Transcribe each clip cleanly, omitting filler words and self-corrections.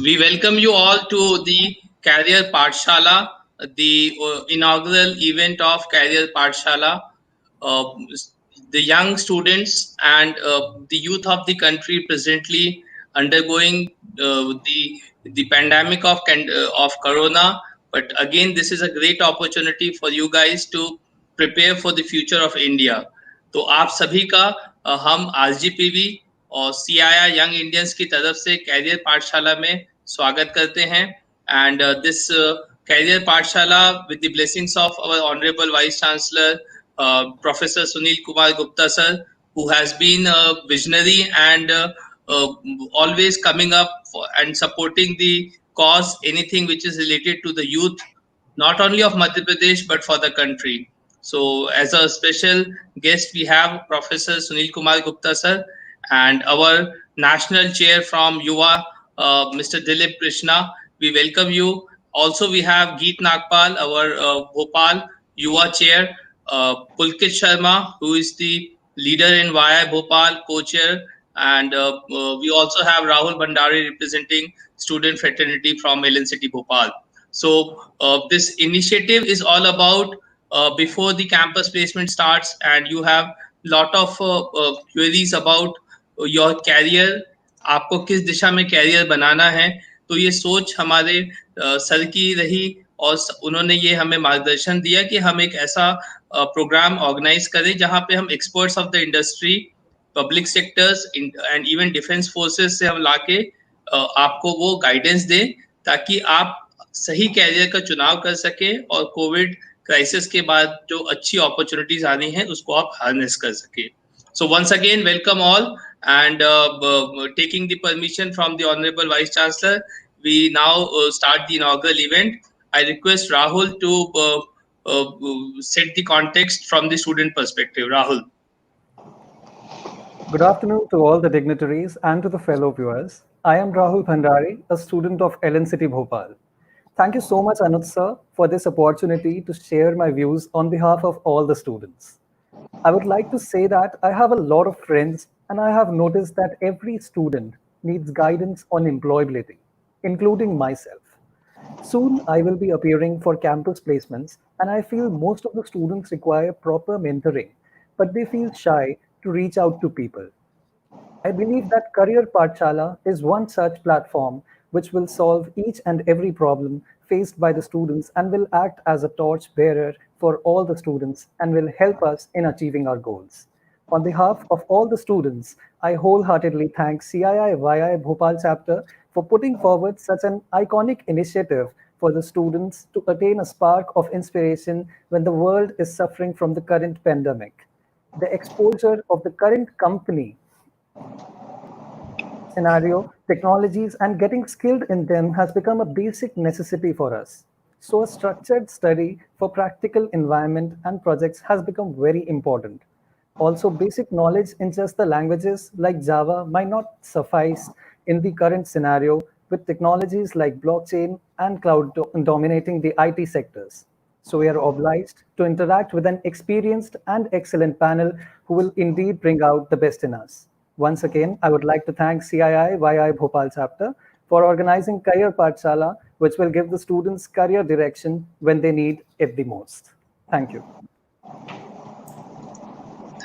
We welcome you all to the Career Pathshala, the inaugural event of Career Pathshala. Uh, the young students and the youth of the country presently undergoing the pandemic of corona. But again, this is a great opportunity for you guys to prepare for the future of India. तो आप सभी का हम RGPV और CII young Indians की तरफ से career पाठशाला में स्वागत करते हैं and this career Pathshala with the blessings of our honourable vice chancellor Professor Sunil Kumar Gupta sir, who has been a visionary and uh, always coming up and supporting the cause, anything which is related to the youth, not only of Madhya Pradesh but for the country. So, as a special guest, we have Professor Sunil Kumar Gupta sir and our national chair from Yuva, Mr. Dilip Krishna. We welcome you. Also, we have Geet Nagpal, our Bhopal Yuva chair, Pulkit Sharma, who is the leader in YI Bhopal, co-chair, and we also have Rahul Bhandari representing student fraternity from Ellen City Bhopal. So this initiative is all about before the campus placement starts, and you have lot of queries about your career. आपको किस दिशा में career बनाना है, तो ये सोच हमारे sir की रही और उन्होंने ये हमें मार्गदर्शन दिया कि हम एक ऐसा प्रोग्राम ऑर्गेनाइज करें जहां पे हम experts of the industry, public sectors and even defence forces से हम लाके आपको वो गाइडेंस दें ताकि आप सही कैरियर का चुनाव कर सके और कोविड क्राइसिस के बाद जो अच्छी अपॉर्चुनिटीज आ रही हैं उसको आप हार्नेस कर सके. So once again, welcome all, and taking the permission from the Honorable Vice Chancellor, we now start the inaugural event. I request Rahul to set the context from the student perspective. Rahul. Good afternoon to all the dignitaries and to the fellow viewers. I am Rahul Bhandari, a student of Ellen City Bhopal. Thank you so much, Anuj sir, for this opportunity to share my views on behalf of all the students. I would like to say that I have a lot of friends and I have noticed that every student needs guidance on employability, including myself. Soon I will be appearing for campus placements and I feel most of the students require proper mentoring, but they feel shy to reach out to people. I believe that Career Pathshala is one such platform which will solve each and every problem faced by the students and will act as a torch bearer for all the students and will help us in achieving our goals. On behalf of all the students, I wholeheartedly thank CII Bhopal chapter for putting forward such an iconic initiative for the students to attain a spark of inspiration when the world is suffering from the current pandemic. The exposure of the current company scenario, technologies, and getting skilled in them has become a basic necessity for us. So, a structured study for practical environment and projects has become very important. Also, basic knowledge in just the languages like Java might not suffice in the current scenario with technologies like blockchain and cloud dominating the IT sectors. So, we are obliged to interact with an experienced and excellent panel who will indeed bring out the best in us. Once again, I would like to thank CII Bhopal chapter for organizing Career Pathshala, which will give the students career direction when they need it the most. Thank you.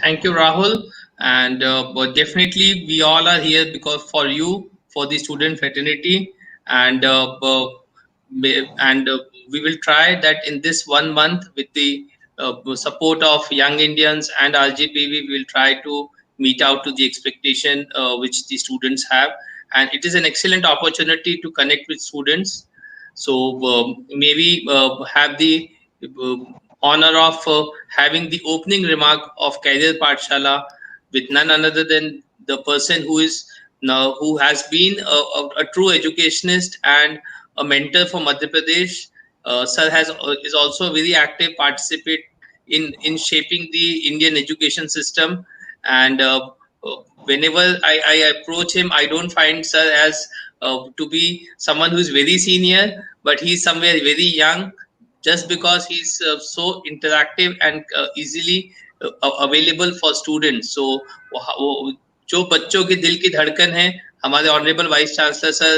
Thank you, Rahul. And but definitely, we all are here because for you, for the student fraternity, and we will try that in this 1 month with the support of Young Indians and RGPV, we will try to meet out to the expectation which the students have. And it is an excellent opportunity to connect with students. So maybe have the uh, honor of having the opening remark of Career Pathshala with none other than the person who is now who has been a true educationist and a mentor for Madhya Pradesh. Sir is also a very active participant in shaping the Indian education system, and whenever I approach him, I don't find Sir as to be someone who is very senior, but he's somewhere very young just because he's so interactive and easily available for students. So जो बच्चों के दिल की धड़कन है हमारे honourable vice chancellor sir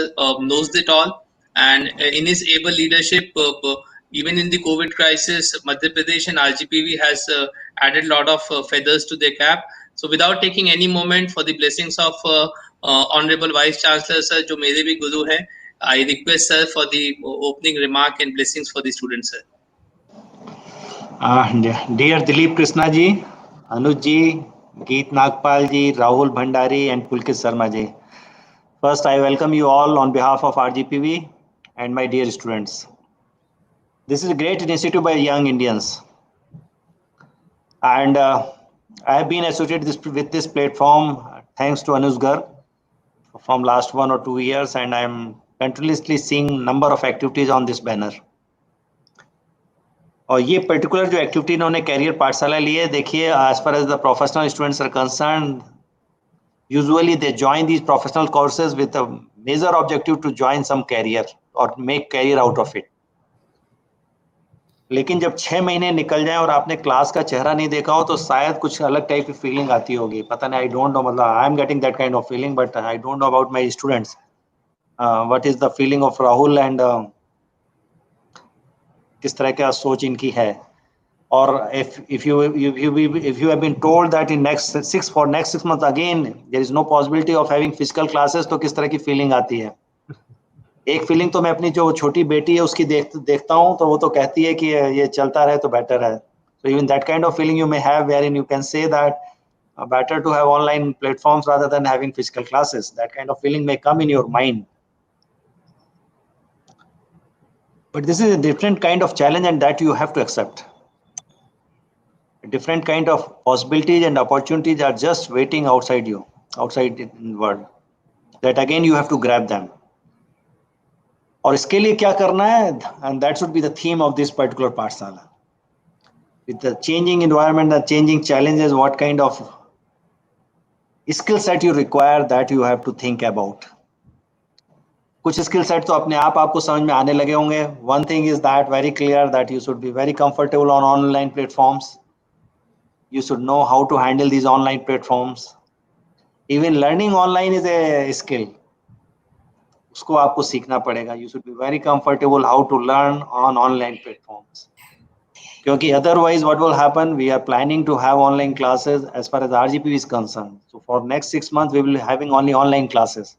knows it all, and in his able leadership, even in the COVID crisis, Madhya Pradesh and RGPV has added a lot of feathers to their cap. So without taking any moment, for the blessings of Honorable Vice Chancellor Sir, जो मेरे भी गुरु हैं, I request sir for the opening remark and blessings for the students, sir. Dear Dilip Krishna ji, Anuj ji, Geet Nagpal ji, Rahul Bhandari, and Pulkit Sharma ji. First, I welcome you all on behalf of RGPV and my dear students. This is a great initiative by young Indians, and I have been associated with this platform thanks to Anuj Gar from last 1 or 2 years, and I am continuously seeing number of activities on this banner. और ये particular जो activity इन्होंने career पाठशाला ली है, देखिए as far as the professional students are concern, usually they join these professional courses with a major objective to join some career or make career out of it. लेकिन जब 6 महीने निकल जाए और आपने क्लास का चेहरा नहीं देखा हो तो शायद कुछ अलग टाइप की फीलिंग आती होगी, पता नहीं, आई डोंट नो, मतलब I am getting that kind of feeling, but I don't know about my students what is the feeling of Rahul and किस तरह का सोच इनकी है. Or if you have been told that in next 6 months again there is no possibility of having physical classes, तो किस तरह की फीलिंग आती है. एक फीलिंग तो मैं अपनी जो छोटी बेटी है उसकी देखता हूँ, तो वो तो कहती है कि ये चलता रहे तो बेटर है. So even that kind of feeling you may have, wherein you can say that better to have online platforms rather than having physical classes. That kind of feeling may come in your mind. But this is a different kind of challenge, and that you have to accept. Different kind of possibilities and opportunities are just waiting outside you, outside in the world, that again you have to grab them. और इसके लिए क्या करना है, and that should be the theme of this particular Pathshala. With the changing environment, the changing challenges, what kind of skill set you require, that you have to think about. कुछ skill set तो अपने आप आपको समझ में आने लगे होंगे. One thing is that very clear that you should be very comfortable on online platforms. You should know how to handle these online platforms. Even learning online is a skill. उसको आपको सीखना पड़ेगा. You should be very comfortable how to learn on online platforms. क्योंकि otherwise what will happen, we are planning to have online classes as far as RGPV is concerned. So for next 6 months we will be having only online classes.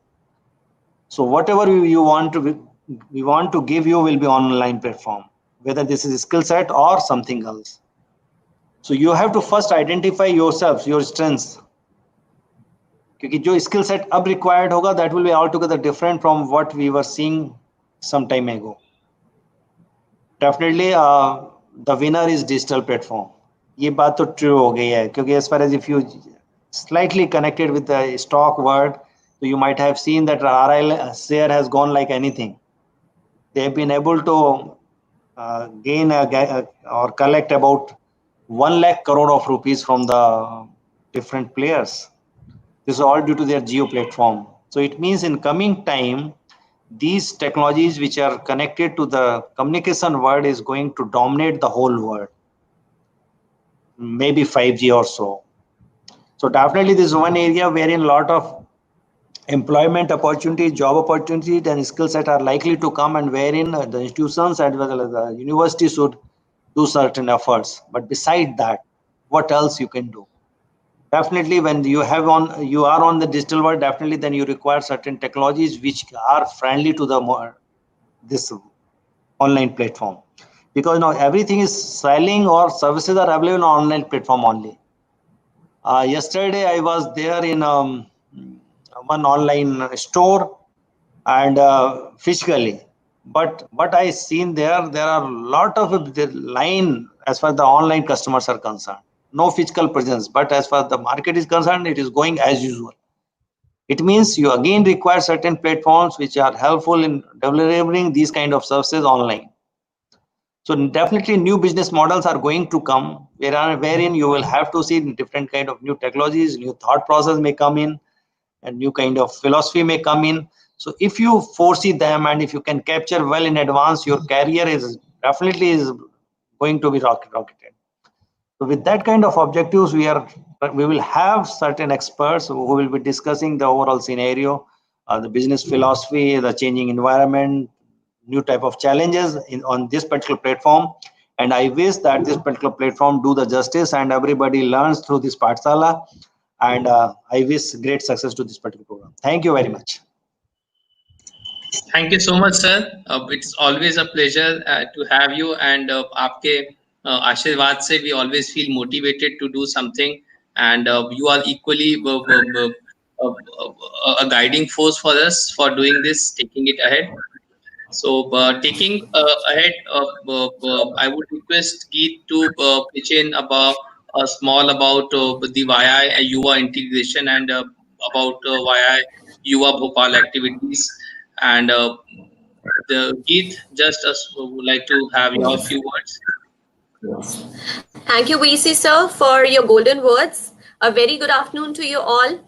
So whatever we want to give you will be on online platform, whether this is a skill set or something else. So you have to first identify yourselves, your strengths. क्योंकि जो skill set अब required होगा, that will be altogether different from what we were seeing some time ago. Definitely, the winner is digital platform. ये बात तो true हो गई है, क्योंकि as far as if you slightly connected with the stock world, so you might have seen that RIL share has gone like anything. They have been able to gain or collect about 1 lakh crore of rupees from the different players. This is all due to their geo platform. So it means in coming time, these technologies which are connected to the communication world is going to dominate the whole world, maybe 5G or so. So definitely this is one area wherein a lot of employment opportunities, job opportunities and skill set are likely to come, and wherein the institutions as well as the universities should do certain efforts. But beside that, what else you can do? Definitely when you are on the digital world, definitely then you require certain technologies which are friendly to the this online platform, because now everything is selling or services are available on online platform only. Yesterday I was there in one online store and physically, but what I seen there are a lot of the line as far as the online customers are concerned. No physical presence, but as far as the market is concerned, it is going as usual. It means you again require certain platforms which are helpful in delivering these kind of services online. So definitely new business models are going to come, wherein you will have to see different kind of new technologies, new thought process may come in, and new kind of philosophy may come in. So if you foresee them and if you can capture well in advance, your career is definitely is going to be rocketed. So with that kind of objectives, we will have certain experts who will be discussing the overall scenario the business philosophy, the changing environment, new type of challenges on this particular platform. And I wish that this particular platform do the justice and everybody learns through this Pathshala. And I wish great success to this particular program. Thank you very much. Thank you so much, sir. It's always a pleasure to have you, and आपके आशीर्वाद से we always feel motivated to do something, and you are equally a guiding force for us for doing this, taking it ahead. So, taking ahead, I would request Geet to pitch in about small about the YI and UA integration, and about YI UA Bhopal activities. And the Geet, just would like to have your few words. Thank you, VC sir, for your golden words. A very good afternoon to you all.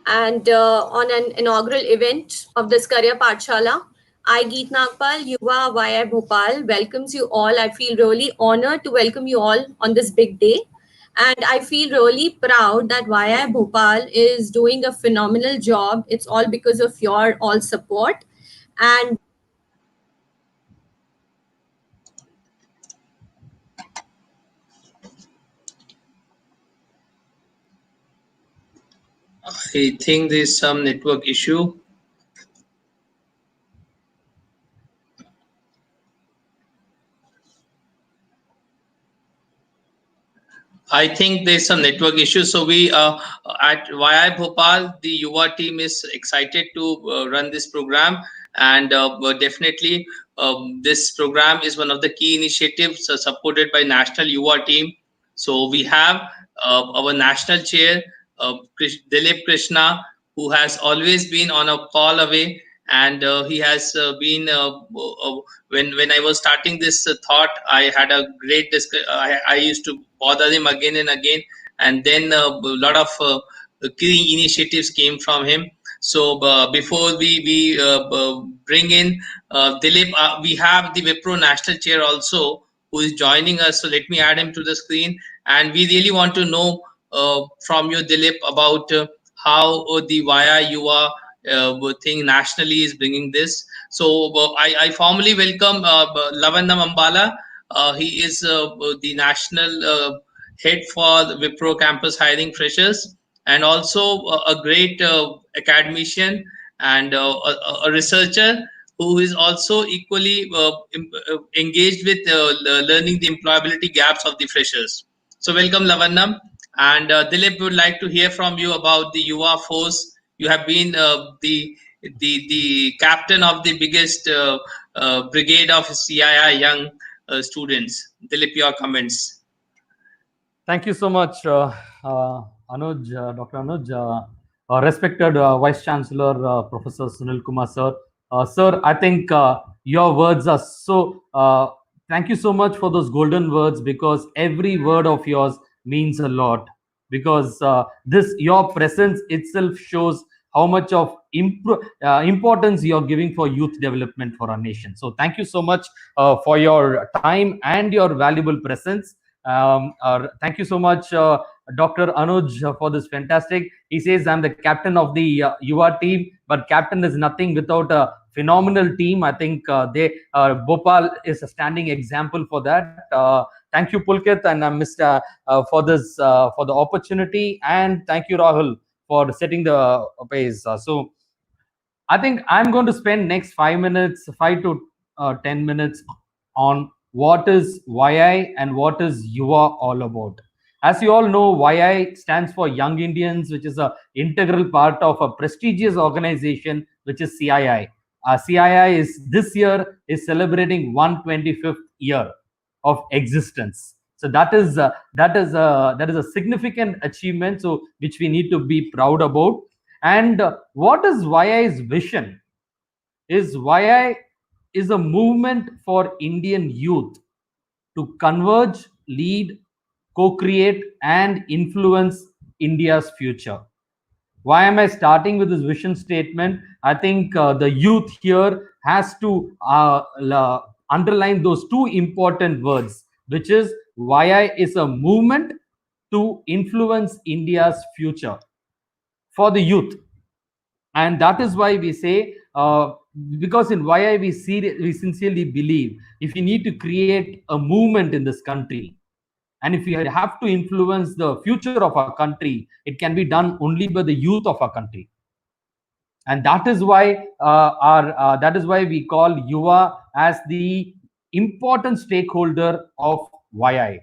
And on an inaugural event of this Career Pathshala, I, Geet Nagpal, Yuva YI Bhopal, welcomes you all. I feel really honored to welcome you all on this big day. And I feel really proud that YI Bhopal is doing a phenomenal job. It's all because of your all support. And I think there's some network issue. I think there's some network issues. So we at YI Bhopal, the Yuva team is excited to run this program, and but definitely this program is one of the key initiatives supported by National Yuva team. So we have our national chair, Dilip Krishna, who has always been on a call away, and he has been when I was starting this thought, I had a great I used to bother him again and again, and then a lot of key initiatives came from him. So before we bring in Dilip, we have the Wipro national chair also, who is joining us. So let me add him to the screen, and we really want to know from you, Dilip, about how the Via Yuva thing nationally is bringing this. So I formally welcome Lavanya Mambala. He is the national head for the Wipro campus hiring freshers, and also a great academician and a researcher who is also equally engaged with learning the employability gaps of the freshers. So welcome, Lavanya. And Dilip, would like to hear from you about the Yuva force. You have been the captain of the biggest brigade of CII young students. Dilip, your comments. Thank you so much, Anuj, Dr. Anuj, respected Vice Chancellor, Professor Sunil Kumar, sir. Sir, I think your words are so. Thank you so much for those golden words, because every word of yours means a lot. Because this your presence itself shows how much of importance you're giving for youth development for our nation. So thank you so much for your time and your valuable presence. Thank you so much, Dr. Anuj, for this fantastic. He says, I'm the captain of the Yuva team, but captain is nothing without a phenomenal team. I think Bhopal is a standing example for that. Thank you, Pulkit and Mr. For this, for the opportunity. And thank you, Rahul, for setting the pace. So I think I'm going to spend next 5 minutes, 5 to 10 minutes on what is YI and what is Yuva all about. As you all know, YI stands for Young Indians, which is an integral part of a prestigious organization, which is CII. CII is this year is celebrating 125th year of existence. So that is a significant achievement, so which we need to be proud about. And what is YI's vision? Is YI is a movement for Indian youth to converge, lead, co-create, and influence India's future. Why am I starting with this vision statement? I think the youth here has to underline those two important words, which is YI is a movement to influence India's future for the youth. And that is why we say, because in YI we sincerely believe, if you need to create a movement in this country, and if we have to influence the future of our country, it can be done only by the youth of our country. And that is why we call Yuva as the important stakeholder of YI.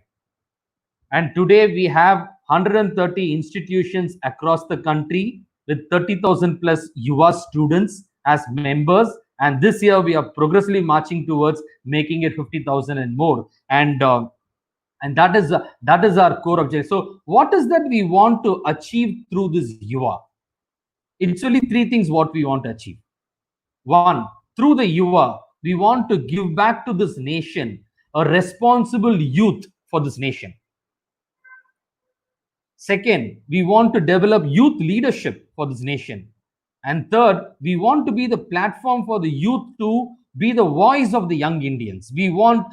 And today we have 130 institutions across the country with 30,000 plus Yuva students as members. And this year we are progressively marching towards making it 50,000 and more. And that is our core objective. So what is that we want to achieve through this Yuva? It's only three things what we want to achieve. One, through the Yuva, we want to give back to this nation a responsible youth for this nation. Second, we want to develop youth leadership for this nation. And third, we want to be the platform for the youth to be the voice of the young Indians. We want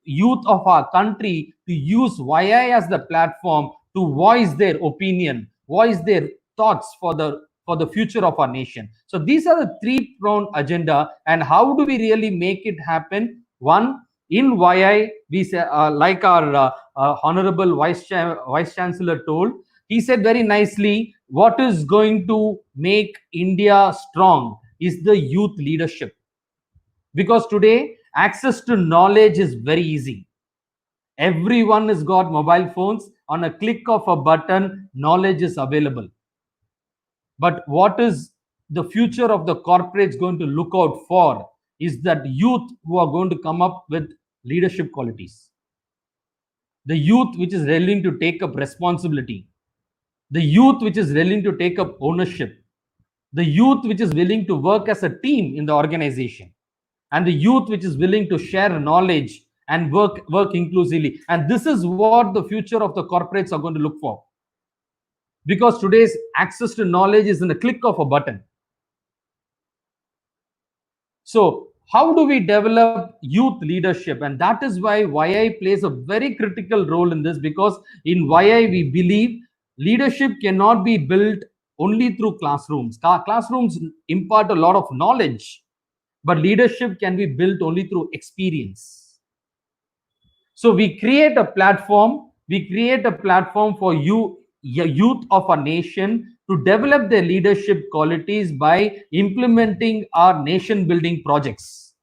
youth of our country to use YI as the platform to voice their opinion, voice their thoughts for the future of our nation. So these are the three-pronged agenda. And how do we really make it happen? One, in YI, we say, like our Honorable Vice Chancellor told, he said very nicely, what is going to make India strong is the youth leadership. Because today, access to knowledge is very easy. Everyone has got mobile phones. On a click of a button, knowledge is available. But what is the future of the corporates going to look out for is that youth who are going to come up with leadership qualities. The youth which is willing to take up responsibility. The youth which is willing to take up ownership. The youth which is willing to work as a team in the organization. And the youth which is willing to share knowledge and work inclusively. And this is what the future of the corporates are going to look for. Because today's access to knowledge is in a click of a button. So how do we develop youth leadership? And that is why YI plays a very critical role in this, because in YI we believe leadership cannot be built only through classrooms. Classrooms impart a lot of knowledge, but leadership can be built only through experience. So we create a platform for youth of our nation to develop their leadership qualities by implementing our nation building projects.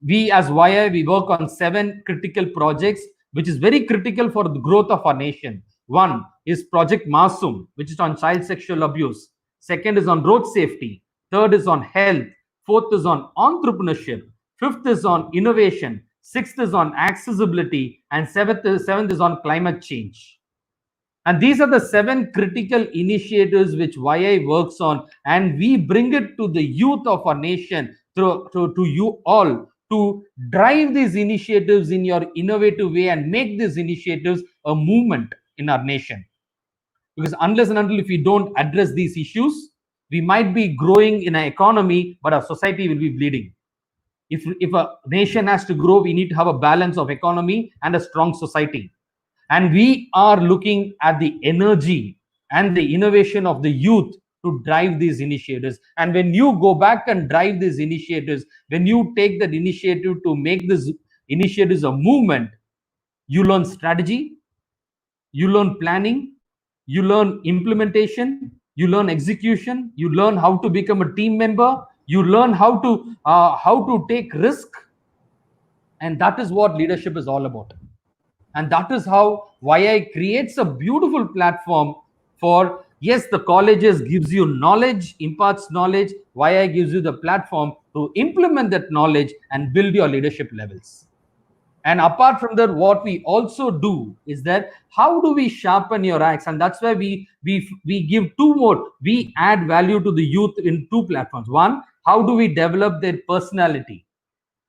We as YI, we work on 7 critical projects, which is very critical for the growth of our nation. One is Project Masum, which is on child sexual abuse. Second is on road safety. Third is on health. Fourth is on entrepreneurship. Fifth is on innovation. Sixth is on accessibility. And seventh is on climate change. And these are the 7 critical initiatives which YI works on, and we bring it to the youth of our nation, to you all, to drive these initiatives in your innovative way and make these initiatives a movement in our nation. Because unless and until if we don't address these issues, we might be growing in an economy, but our society will be bleeding. If a nation has to grow, we need to have a balance of economy and a strong society. And we are looking at the energy and the innovation of the youth to drive these initiatives. And when you go back and drive these initiatives, when you take that initiative to make these initiatives a movement, you learn strategy, you learn planning, you learn implementation, you learn execution, you learn how to become a team member, you learn how to take risk. And that is what leadership is all about. And that is how YI creates a beautiful platform for, yes, the colleges gives you knowledge, imparts knowledge. YI gives you the platform to implement that knowledge and build your leadership levels. And apart from that, what we also do is that how do we sharpen your axe? And that's why we give 2 more. We add value to the youth in 2 platforms. One, how do we develop their personality?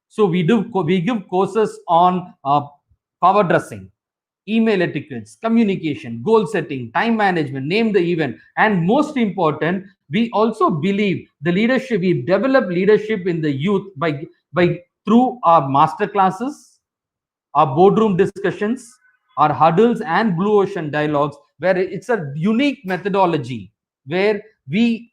So we give courses on power dressing, email etiquettes, communication, goal setting, time management, name the event. And most important, we also believe the leadership, we develop leadership in the youth by through our master classes, our boardroom discussions, our huddles and blue ocean dialogues, where it's a unique methodology where we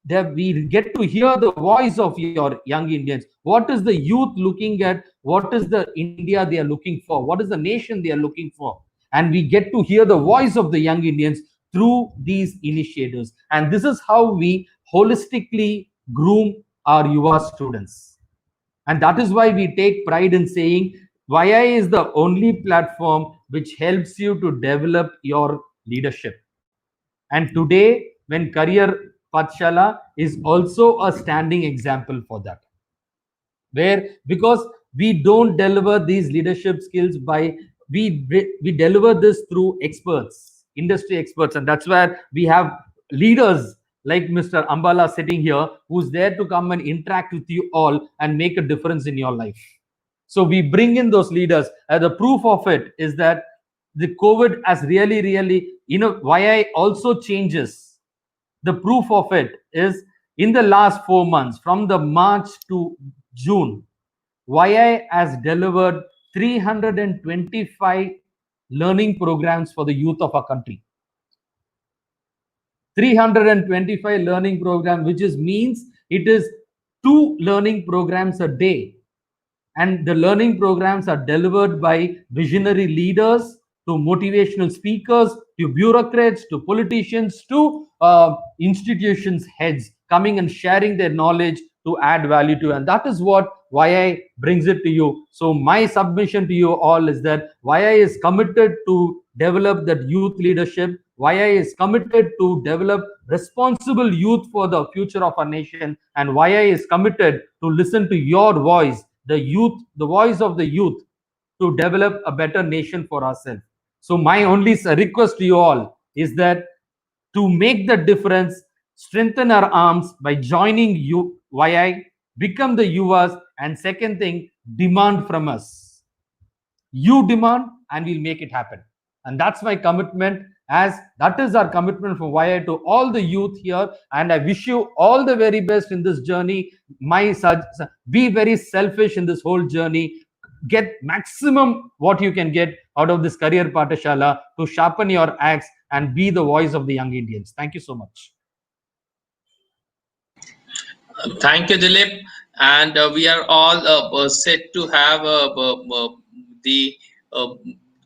get to hear the voice of your young Indians. What is the youth looking at? What is the India they are looking for? What is the nation they are looking for? And we get to hear the voice of the young Indians through these initiatives. And this is how we holistically groom our Yuva students. And that is why we take pride in saying YI is the only platform which helps you to develop your leadership. And today, when Career Pathshala is also a standing example for that, where because we don't deliver these leadership skills by we deliver this through experts, industry experts, and that's where we have leaders like Mr. Ambala sitting here, who's there to come and interact with you all and make a difference in your life. So we bring in those leaders. The proof of it is that the COVID has really, why I also changes. The proof of it is in the last 4 months, from the March to June, YI has delivered 325 learning programs for the youth of our country. 325 learning programs, which means it is 2 learning programs a day. And the learning programs are delivered by visionary leaders, to motivational speakers, to bureaucrats, to politicians, to institutions heads coming and sharing their knowledge to add value to. And that is what YI brings it to you. So my submission to you all is that YI is committed to develop that youth leadership. YI is committed to develop responsible youth for the future of our nation. And YI is committed to listen to your voice, the youth, the voice of the youth, to develop a better nation for ourselves. So my only request to you all is that to make the difference, strengthen our arms by joining YI, become the Yuvas, and second thing, demand from us. You demand and we'll make it happen. And that's my commitment, as that is our commitment for YI to all the youth here. And I wish you all the very best in this journey. Be very selfish in this whole journey. Get maximum what you can get out of this career Pathshala to sharpen your axe and be the voice of the young Indians. Thank you so much. Thank you, Dilip. And we are all set to have the uh,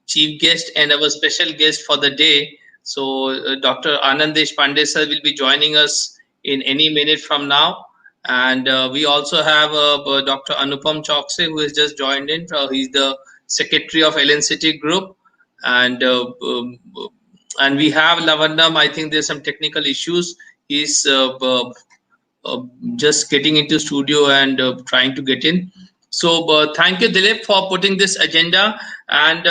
chief guest and our special guest for the day. So, Dr. Anand Deshpande sir will be joining us in any minute from now. And we also have Dr. Anupam Chokse, who has just joined in. He's the secretary of LNCT Group. And and we have Lavandam. I think there's some technical issues. He's just getting into studio and trying to get in. So thank you, Dilip, for putting this agenda. And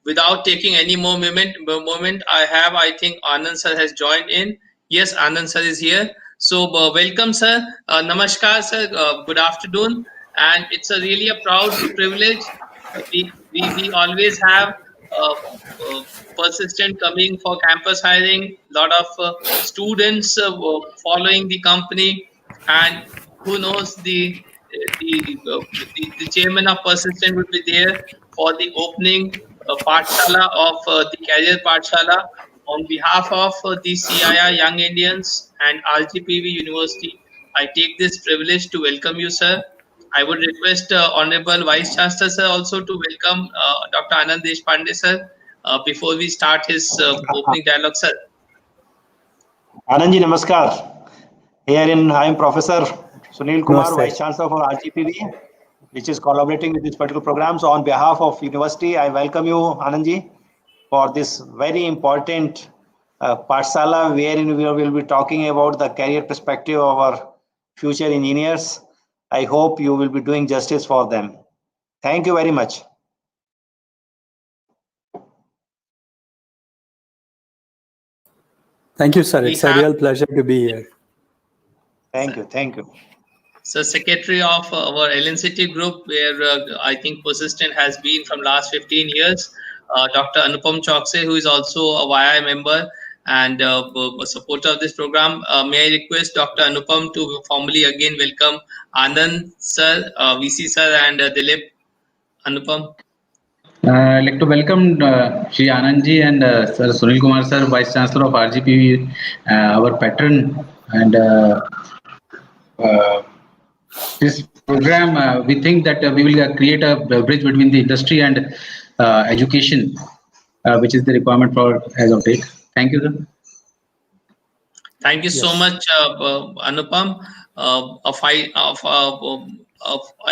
without taking any more moment, I think Anand sir has joined in. Yes, Anand sir is here. So welcome, sir. Namaskar, sir. Good afternoon. And it's really a proud privilege. We always have persistent coming for campus hiring, lot of students following the company, and who knows, the chairman of persistent would be there for the opening Pathshala of the career Pathshala on behalf of the CII Young Indians and RGPV University. I take this privilege to welcome you, sir. I would request Honorable Vice Chancellor sir also to welcome Dr. Anand Deshpande sir before we start his opening dialogue, sir. Anandji, namaskar. Herein, I am Professor Sunil Kumar, Namaste. Vice Chancellor for RGPV, which is collaborating with this particular program. So, on behalf of university, I welcome you, Anandji, for this very important Pathshala, wherein we will be talking about the career perspective of our future engineers. I hope you will be doing justice for them. Thank you very much. Thank you, sir. It's a real pleasure to be here. Thank you. Thank you. So, secretary of our LNCT group, where I think persistent has been from last 15 years, Dr. Anupam Chokse, who is also a YI member and a supporter of this program. May I request Dr. Anupam to formally again welcome Anand sir, VC sir, and Dilip. Anupam. I'd like to welcome Shri Anandji and Sir Sunil Kumar Sir, Vice Chancellor of RGP, our patron. And uh, this program, we think that we will create a bridge between the industry and education, which is the requirement for as of date. Thank you, sir. Thank you so Yes. much, Anupam. I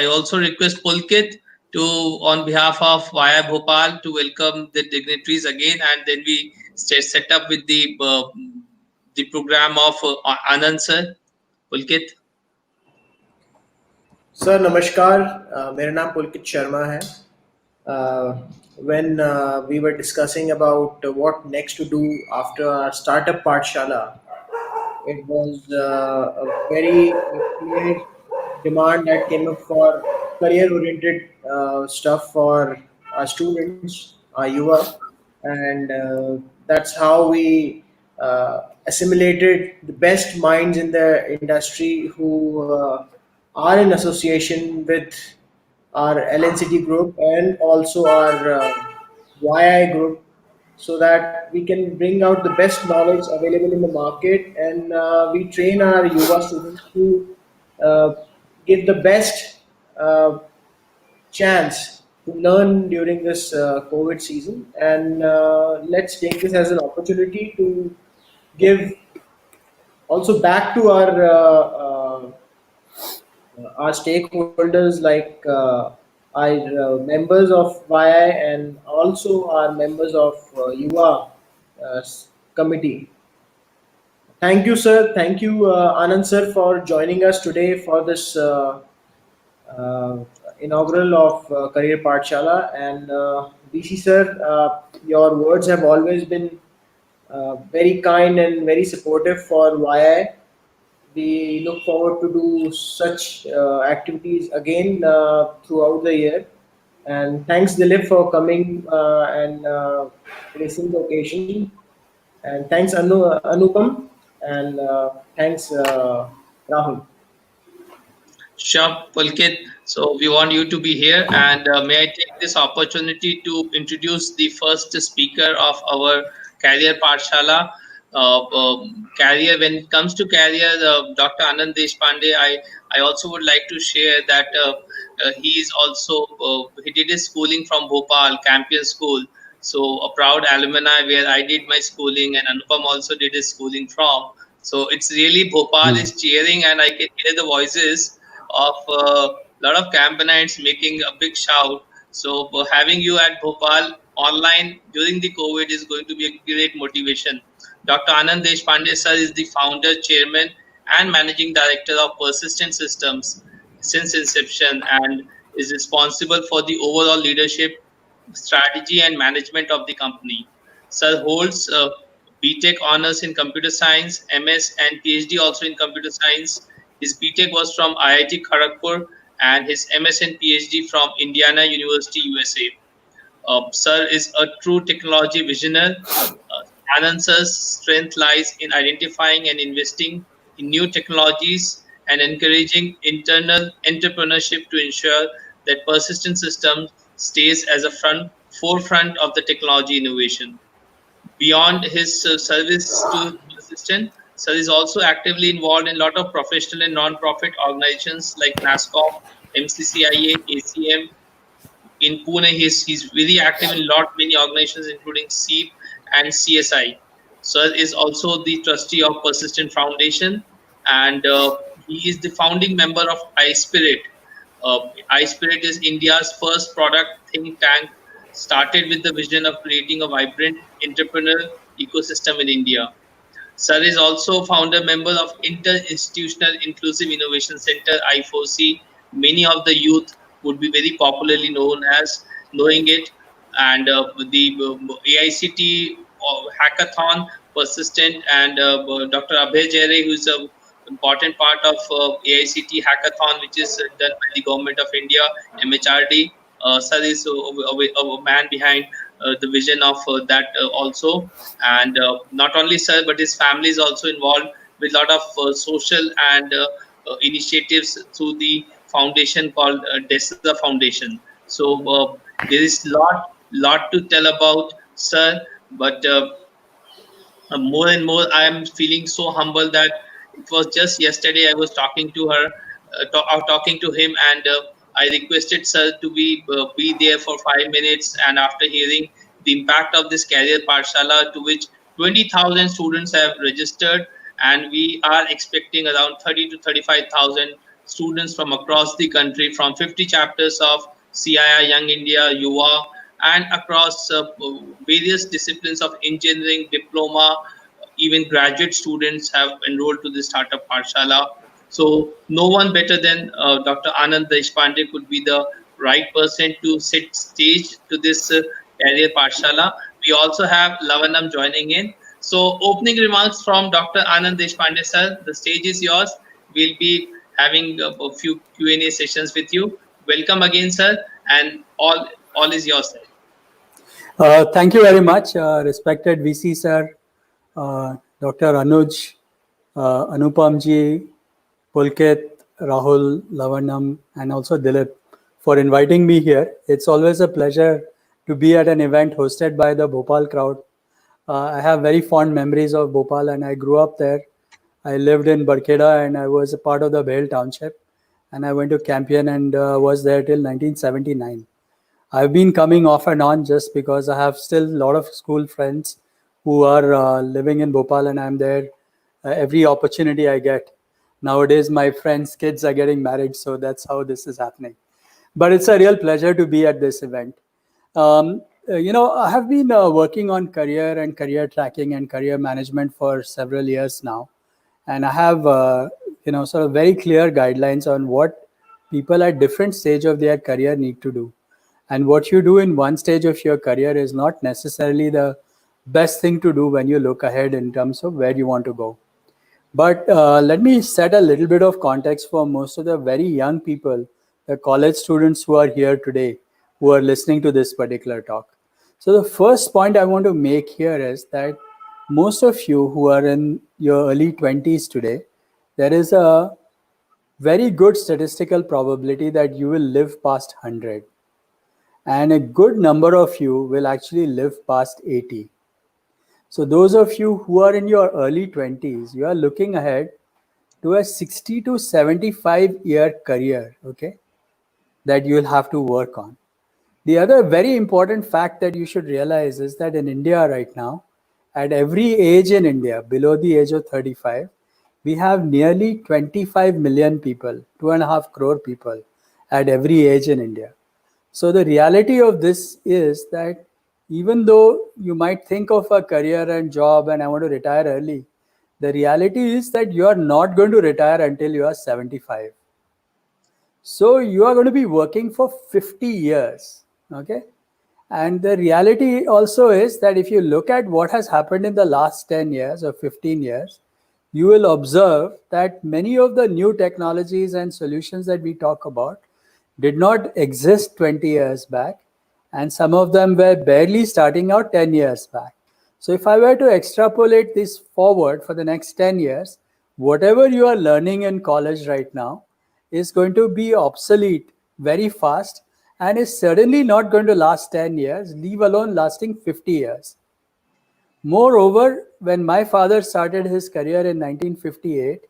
also request Pulkit to, on behalf of Via Bhopal, to welcome the dignitaries again, and then we set up with the program of Anand sir. Pulkit. Sir नमस्कार मेरा नाम पुलकित शर्मा है when we were discussing about what next to do after our startup Pathshala, it was a very clear demand that came up for career oriented stuff for our students, our yuva, and that's how we assimilated the best minds in the industry who are in association with our LNCT group and also our YI group, so that we can bring out the best knowledge available in the market, and we train our Yuva students to uh, give the best chance to learn during this COVID season. And let's take this as an opportunity to give also back to our stakeholders like our members of YI and also our members of UA committee. Thank you, sir. Thank you, Anand sir, for joining us today for this uh, inaugural of Career Pathshala. And BC sir, your words have always been very kind and very supportive for YI. We look forward to do such activities again throughout the year. And thanks, Dilip, for coming and gracing the occasion. And thanks, Anupam. And thanks, Rahul. Sure, Pulkit. So we want you to be here, and may I take this opportunity to introduce the first speaker of our Career Pathshala. Career, when it comes to career, Dr. Anand Deshpande, I also would like to share that he is also he did his schooling from Bhopal Campion School. So a proud alumni where I did my schooling, and Anupam also did his schooling from. So it's really Bhopal is cheering, and I can hear the voices of a lot of campaigns making a big shout. So having you at Bhopal online during the COVID is going to be a great motivation. Dr. Anand Deshpande sir is the founder, chairman, and managing director of Persistent Systems since inception, and is responsible for the overall leadership, strategy, and management of the company. Sir holds BTech honors in computer science, MS, and PhD also in computer science. His BTech was from IIT Kharagpur, and his MS and PhD from Indiana University, USA. Sir is a true technology visionary. Anand sir's strength lies in identifying and investing in new technologies and encouraging internal entrepreneurship to ensure that persistent systems stays as a forefront of the technology innovation. Beyond his service to Persistent, sir is also actively involved in a lot of professional and non-profit organizations like NASCOM, MCCIA, ACM, in Pune. He's very active in lot many organizations, including SEEP and CSI. Sir is also the trustee of Persistent Foundation, and he is the founding member of iSpirit. iSpirit is India's first product think tank, started with the vision of creating a vibrant entrepreneurial ecosystem in India. Sir is also founder member of Inter-Institutional Inclusive Innovation Center I4C. Many of the youth would be very popularly known as knowing it, and the AICT hackathon persistent, and Dr. Abhay Jere, who is a important part of AICT hackathon, which is done by the government of India, MHRD. Sir is a man behind the vision of that also, and not only sir, but his family is also involved with a lot of social and initiatives through the foundation called DESA Foundation. So there is lot lot to tell about, sir. But more and more I am feeling so humble that it was just yesterday I was talking to her, talking to him, and I requested sir to be there for 5 minutes. And after hearing the impact of this career pathshala, to which 20,000 students have registered, and we are expecting around 30 to 35,000 students from across the country, from 50 chapters of CII Young India Yuva, and across various disciplines of engineering, diploma, even graduate students have enrolled to the startup Pathshala. So no one better than Dr. Anand Deshpande could be the right person to set stage to this career Pathshala. We also have Lavanam joining in. So opening remarks from Dr. Anand Deshpande sir. The stage is yours. We'll be having a few Q&A sessions with you. Welcome again, sir, and all is yours, sir. Thank you very much, respected VC sir, Dr. Anuj, Anupamji, Pulkit, Rahul, Lavanam, and also Dilip for inviting me here. It's always a pleasure to be at an event hosted by the Bhopal crowd. I have very fond memories of Bhopal, and I grew up there. I lived in Barkheda, and I was a part of the Bhel township, and I went to Campion and was there till 1979. I've been coming off and on just because I have still a lot of school friends who are living in Bhopal, and I'm there every opportunity I get. Nowadays, my friends' kids are getting married, so that's how this is happening. But it's a real pleasure to be at this event. I have been working on career and career tracking and career management for several years now, and I have sort of very clear guidelines on what people at different stage of their career need to do. And what you do in one stage of your career is not necessarily the best thing to do when you look ahead in terms of where you want to go. But let me set a little bit of context for most of the very young people, the college students who are here today, who are listening to this particular talk. So the first point I want to make here is that most of you who are in your early 20s today, there is a very good statistical probability that you will live past 100. And a good number of you will actually live past 80. So those of you who are in your early 20s, you are looking ahead to a 60 to 75-year career, okay, that you will have to work on. The other very important fact that you should realize is that in India right now, at every age in India, below the age of 35, we have nearly 25 million people, 2.5 crore people at every age in India. So the reality of this is that even though you might think of a career and job and I want to retire early, the reality is that you are not going to retire until you are 75. So you are going to be working for 50 years, okay? And the reality also is that if you look at what has happened in the last 10 years or 15 years, you will observe that many of the new technologies and solutions that we talk about did not exist 20 years back, and some of them were barely starting out 10 years back. So if I were to extrapolate this forward for the next 10 years, whatever you are learning in college right now is going to be obsolete very fast and is certainly not going to last 10 years, leave alone lasting 50 years. Moreover, when my father started his career in 1958,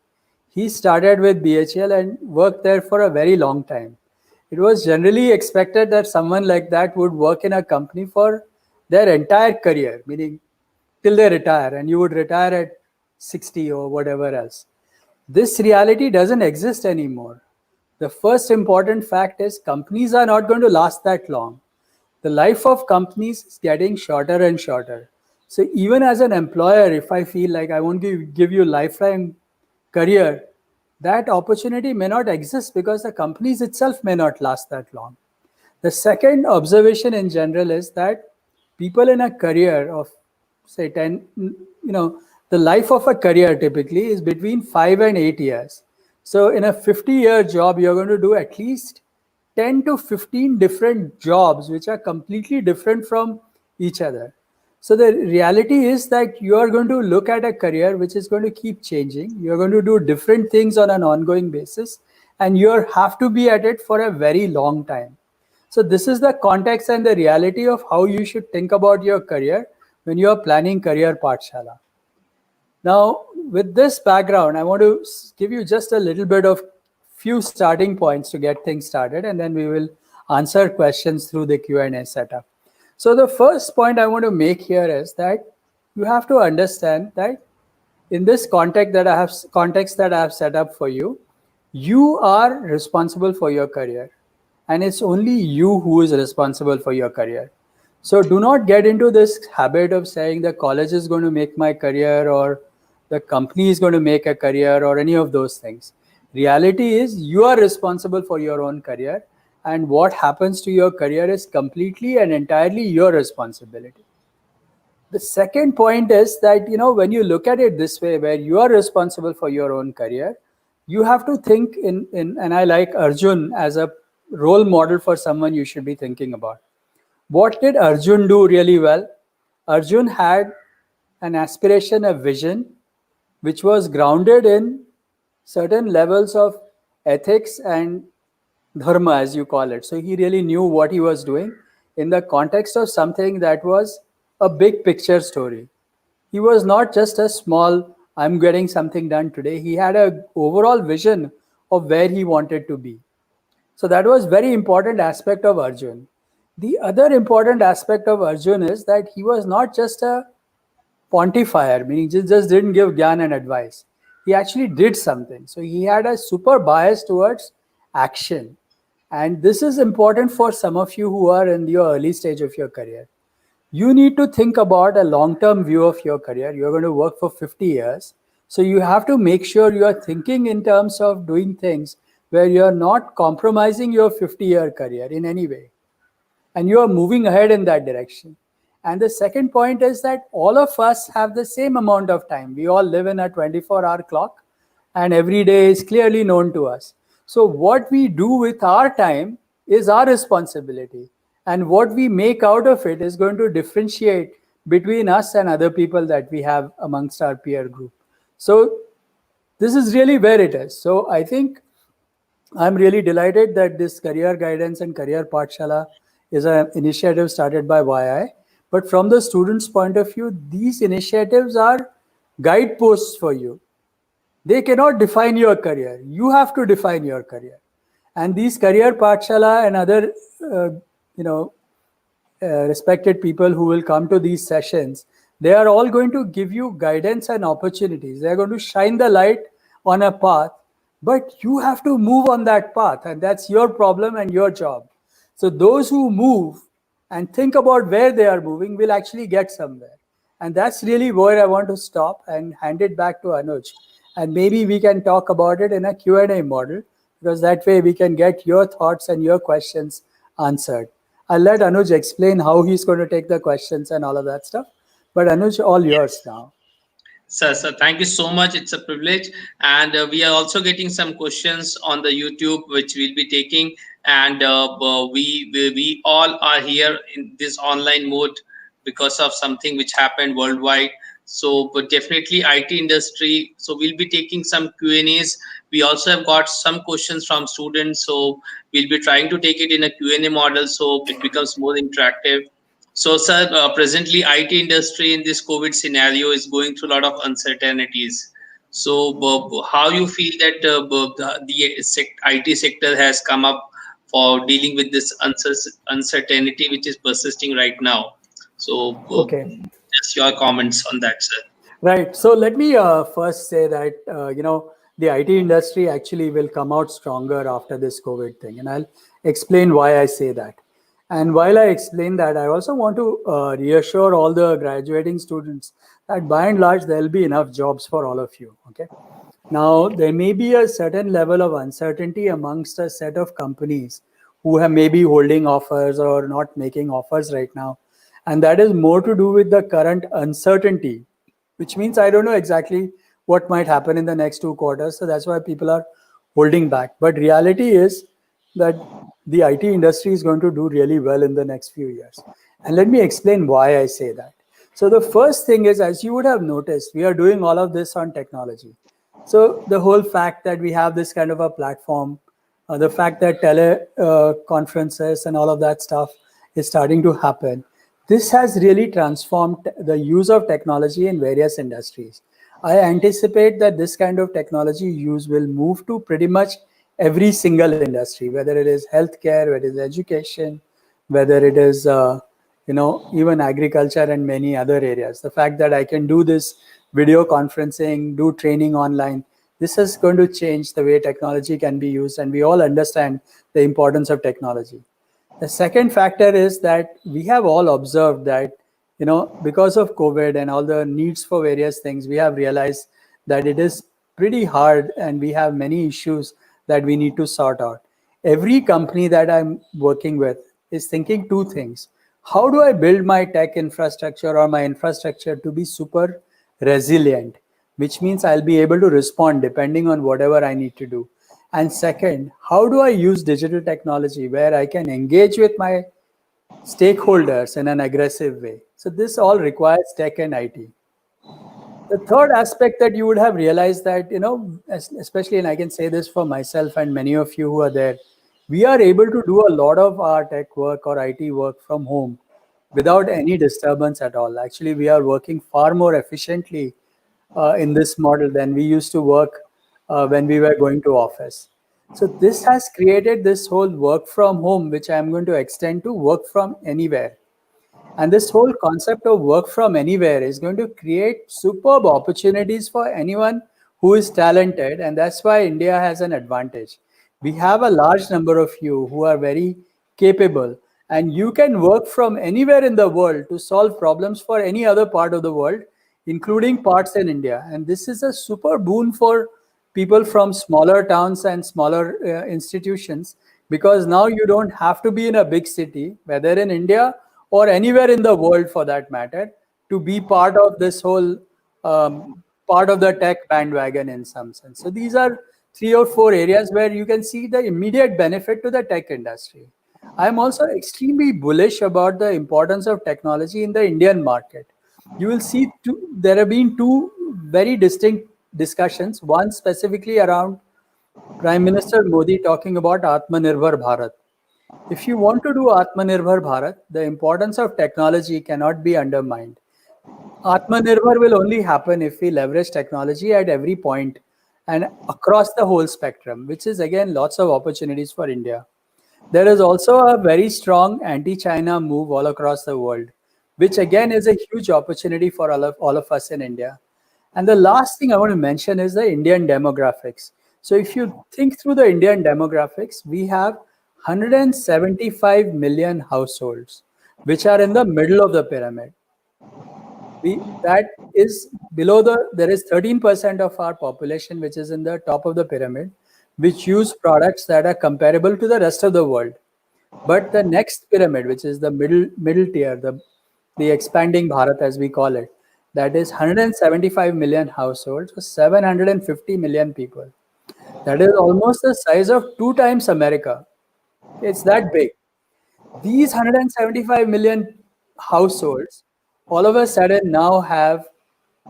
he started with BHL and worked there for a very long time. It was generally expected that someone like that would work in a company for their entire career, meaning till they retire, and you would retire at 60 or whatever else. This reality doesn't exist anymore. The first important fact is companies are not going to last that long. The life of companies is getting shorter and shorter. So even as an employer, if I feel like I want to give you lifelong career, that opportunity may not exist because the companies itself may not last that long. The second observation in general is that people in a career of say 10, the life of a career typically is between 5 and 8 years. So in a 50-year job, you're going to do at least 10 to 15 different jobs, which are completely different from each other. So the reality is that you are going to look at a career which is going to keep changing. You're going to do different things on an ongoing basis, and you have to be at it for a very long time. So this is the context and the reality of how you should think about your career when you are planning career Pathshala. Now, with this background, I want to give you just a little bit of few starting points to get things started, and then we will answer questions through the Q&A setup. So the first point I want to make here is that you have to understand that in this context that I have set up for you, you are responsible for your career, and it's only you who is responsible for your career. So do not get into this habit of saying the college is going to make my career or the company is going to make a career or any of those things. Reality is you are responsible for your own career, and what happens to your career is completely and entirely your responsibility. The second point is that, when you look at it this way, where you are responsible for your own career, you have to think and I like Arjun as a role model for someone you should be thinking about. What did Arjun do really well? Arjun had an aspiration, a vision, which was grounded in certain levels of ethics and dharma, as you call it. So he really knew what he was doing in the context of something that was a big picture story. He was not just a small, I'm getting something done today. He had an overall vision of where he wanted to be. So that was very important aspect of Arjun. The other important aspect of Arjun is that he was not just a pontifier, meaning just didn't give gyan and advice. He actually did something. So he had a super bias towards action. And this is important for some of you who are in your early stage of your career. You need to think about a long-term view of your career. You're going to work for 50 years. So you have to make sure you are thinking in terms of doing things where you're not compromising your 50-year career in any way. And you are moving ahead in that direction. And the second point is that all of us have the same amount of time. We all live in a 24-hour clock, and every day is clearly known to us. So what we do with our time is our responsibility. And what we make out of it is going to differentiate between us and other people that we have amongst our peer group. So this is really where it is. So I think I'm really delighted that this career guidance and career Pathshala is an initiative started by YI. But from the students' point of view, these initiatives are guideposts for you. They cannot define your career. You have to define your career. And these career Pathshala and other, respected people who will come to these sessions, they are all going to give you guidance and opportunities. They are going to shine the light on a path, but you have to move on that path, and that's your problem and your job. So those who move and think about where they are moving will actually get somewhere. And that's really where I want to stop and hand it back to Anuj. And maybe we can talk about it in a Q&A model, because that way we can get your thoughts and your questions answered. I'll let Anuj explain how he's going to take the questions and all of that stuff. But Anuj, all yours now. Sir, thank you so much. It's a privilege. And we are also getting some questions on the YouTube, which we'll be taking. And we all are here in this online mode because of something which happened worldwide. So, but definitely IT industry. So we'll be taking some Q&As. We also have got some questions from students. So we'll be trying to take it in a Q&A model so it becomes more interactive. So, sir, presently IT industry in this COVID scenario is going through a lot of uncertainties. So, how you feel that IT sector has come up for dealing with this uncertainty which is persisting right now? So, Okay. just your comments on that, sir. Right. So let me first say that, the IT industry actually will come out stronger after this COVID thing. And I'll explain why I say that. And while I explain that, I also want to reassure all the graduating students that by and large, there'll be enough jobs for all of you. Okay. Now, there may be a certain level of uncertainty amongst a set of companies who have maybe holding offers or not making offers right now. And that is more to do with the current uncertainty, which means I don't know exactly what might happen in the next 2 quarters. So that's why people are holding back. But reality is that the IT industry is going to do really well in the next few years. And let me explain why I say that. So the first thing is, as you would have noticed, we are doing all of this on technology. So the whole fact that we have this kind of a platform The fact that teleconferences and all of that stuff is starting to happen, this has really transformed the use of technology in various industries. I anticipate that this kind of technology use will move to pretty much every single industry, whether it is healthcare, whether it is education, whether it is even agriculture and many other areas. The fact that I can do this video conferencing, do training online, this is going to change the way technology can be used, and we all understand the importance of technology. The second factor is that we have all observed that, because of COVID and all the needs for various things, we have realized that it is pretty hard and we have many issues that we need to sort out. Every company that I'm working with is thinking two things. How do I build my tech infrastructure or my infrastructure to be super resilient, which means I'll be able to respond depending on whatever I need to do. And second, how do I use digital technology where I can engage with my stakeholders in an aggressive way? So this all requires tech and IT. The third aspect that you would have realized that, especially, and I can say this for myself and many of you who are there, we are able to do a lot of our tech work or IT work from home without any disturbance at all. Actually, we are working far more efficiently in this model than we used to work when we were going to office. So this has created this whole work from home, which I'm going to extend to work from anywhere. And this whole concept of work from anywhere is going to create superb opportunities for anyone who is talented. And that's why India has an advantage. We have a large number of you who are very capable, and you can work from anywhere in the world to solve problems for any other part of the world, including parts in India. And this is a super boon for people from smaller towns and smaller institutions, because now you don't have to be in a big city, whether in India or anywhere in the world for that matter, to be part of this whole part of the tech bandwagon in some sense. So these are 3 or 4 areas where you can see the immediate benefit to the tech industry. I'm also extremely bullish about the importance of technology in the Indian market. You will see there have been two very distinct discussions, one specifically around Prime Minister Modi talking about Atmanirbhar Bharat. If you want to do Atmanirbhar Bharat, the importance of technology cannot be undermined. Atmanirbhar will only happen if we leverage technology at every point and across the whole spectrum, which is again lots of opportunities for India. There is also a very strong anti-China move all across the world, which again is a huge opportunity for all of us in India. And the last thing I want to mention is the Indian demographics. So if you think through the Indian demographics, we have 175 million households, which are in the middle of the pyramid. That is below there is 13% of our population, which is in the top of the pyramid, which use products that are comparable to the rest of the world. But the next pyramid, which is the middle tier, the expanding Bharat as we call it, that is 175 million households, so 750 million people. That is almost the size of 2 times America. It's that big. These 175 million households all of a sudden now have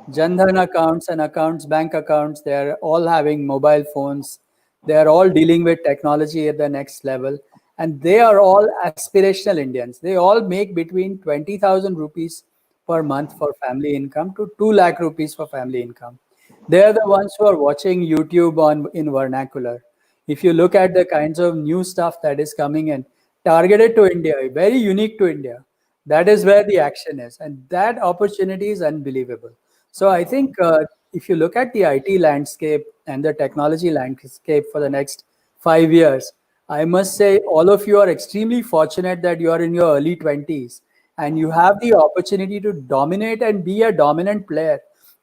Jandhan accounts and accounts, bank accounts. They're all having mobile phones. They're all dealing with technology at the next level. And they are all aspirational Indians. They all make between 20,000 rupees per month for family income to 2 lakh rupees for family income. They're the ones who are watching YouTube in vernacular. If you look at the kinds of new stuff that is coming in, targeted to India, very unique to India, that is where the action is. And that opportunity is unbelievable. So I think if you look at the IT landscape and the technology landscape for the next 5 years, I must say all of you are extremely fortunate that you are in your early 20s and you have the opportunity to dominate and be a dominant player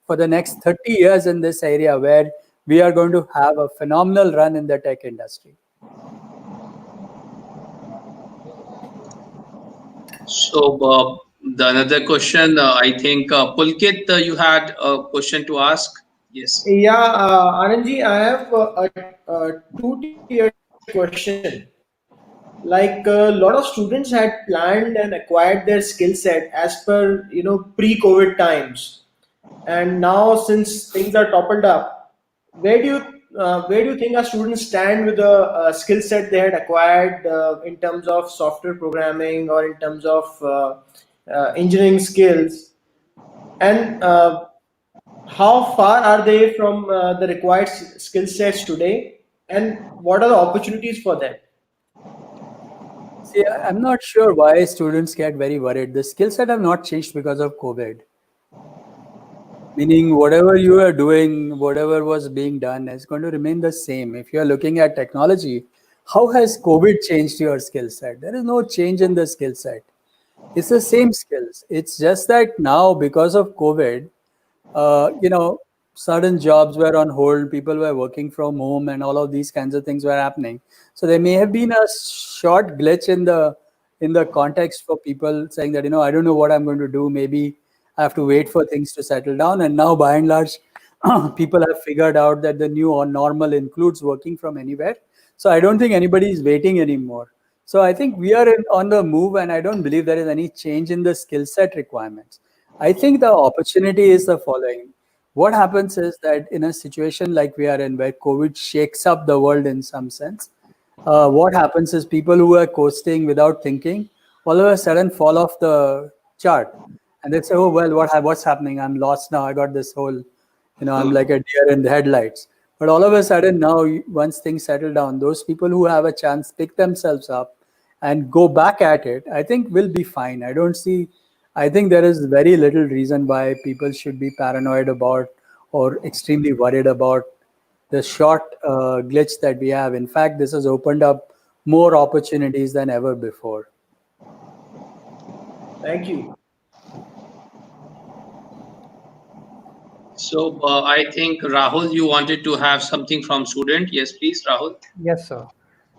for the next 30 years in this area where we are going to have a phenomenal run in the tech industry. So the another question, I think Pulkit, you had a question to ask. Yes. Yeah, Anandji, I have a two-tier question. Like a lot of students had planned and acquired their skill set as per pre-COVID times, and now since things are toppled up, where do you where do you think our students stand with the skill set they had acquired in terms of software programming or in terms of engineering skills, and how far are they from the required skill sets today, and what are the opportunities for them? See, I'm not sure why students get very worried. The skill set have not changed because of COVID. Meaning, whatever you are doing, whatever was being done is going to remain the same. If you are looking at technology, how has COVID changed your skill set? There is no change in the skill set. It's the same skills. It's just that now, because of COVID, you know, certain jobs were on hold, people were working from home, and all of these kinds of things were happening. So there may have been a short glitch in the context for people saying that, you know, I don't know what I'm going to do. Maybe I have to wait for things to settle down. And now, by and large, people have figured out that the new or normal includes working from anywhere. So I don't think anybody is waiting anymore. So I think we are on the move, and I don't believe there is any change in the skill set requirements. I think the opportunity is the following. What happens is that in a situation like we are in, where COVID shakes up the world in some sense, what happens is people who are coasting without thinking all of a sudden fall off the chart, and they say, "Oh well, what's happening? I'm lost now. I got this whole, you know, I'm like a deer in the headlights." But all of a sudden now, once things settle down, those people who have a chance pick themselves up and go back at it, I think will be fine. I think there is very little reason why people should be paranoid about or extremely worried about the short glitch that we have. In fact, this has opened up more opportunities than ever before. Thank you. So I think Rahul, you wanted to have something from student. Yes, please, Rahul. Yes, sir.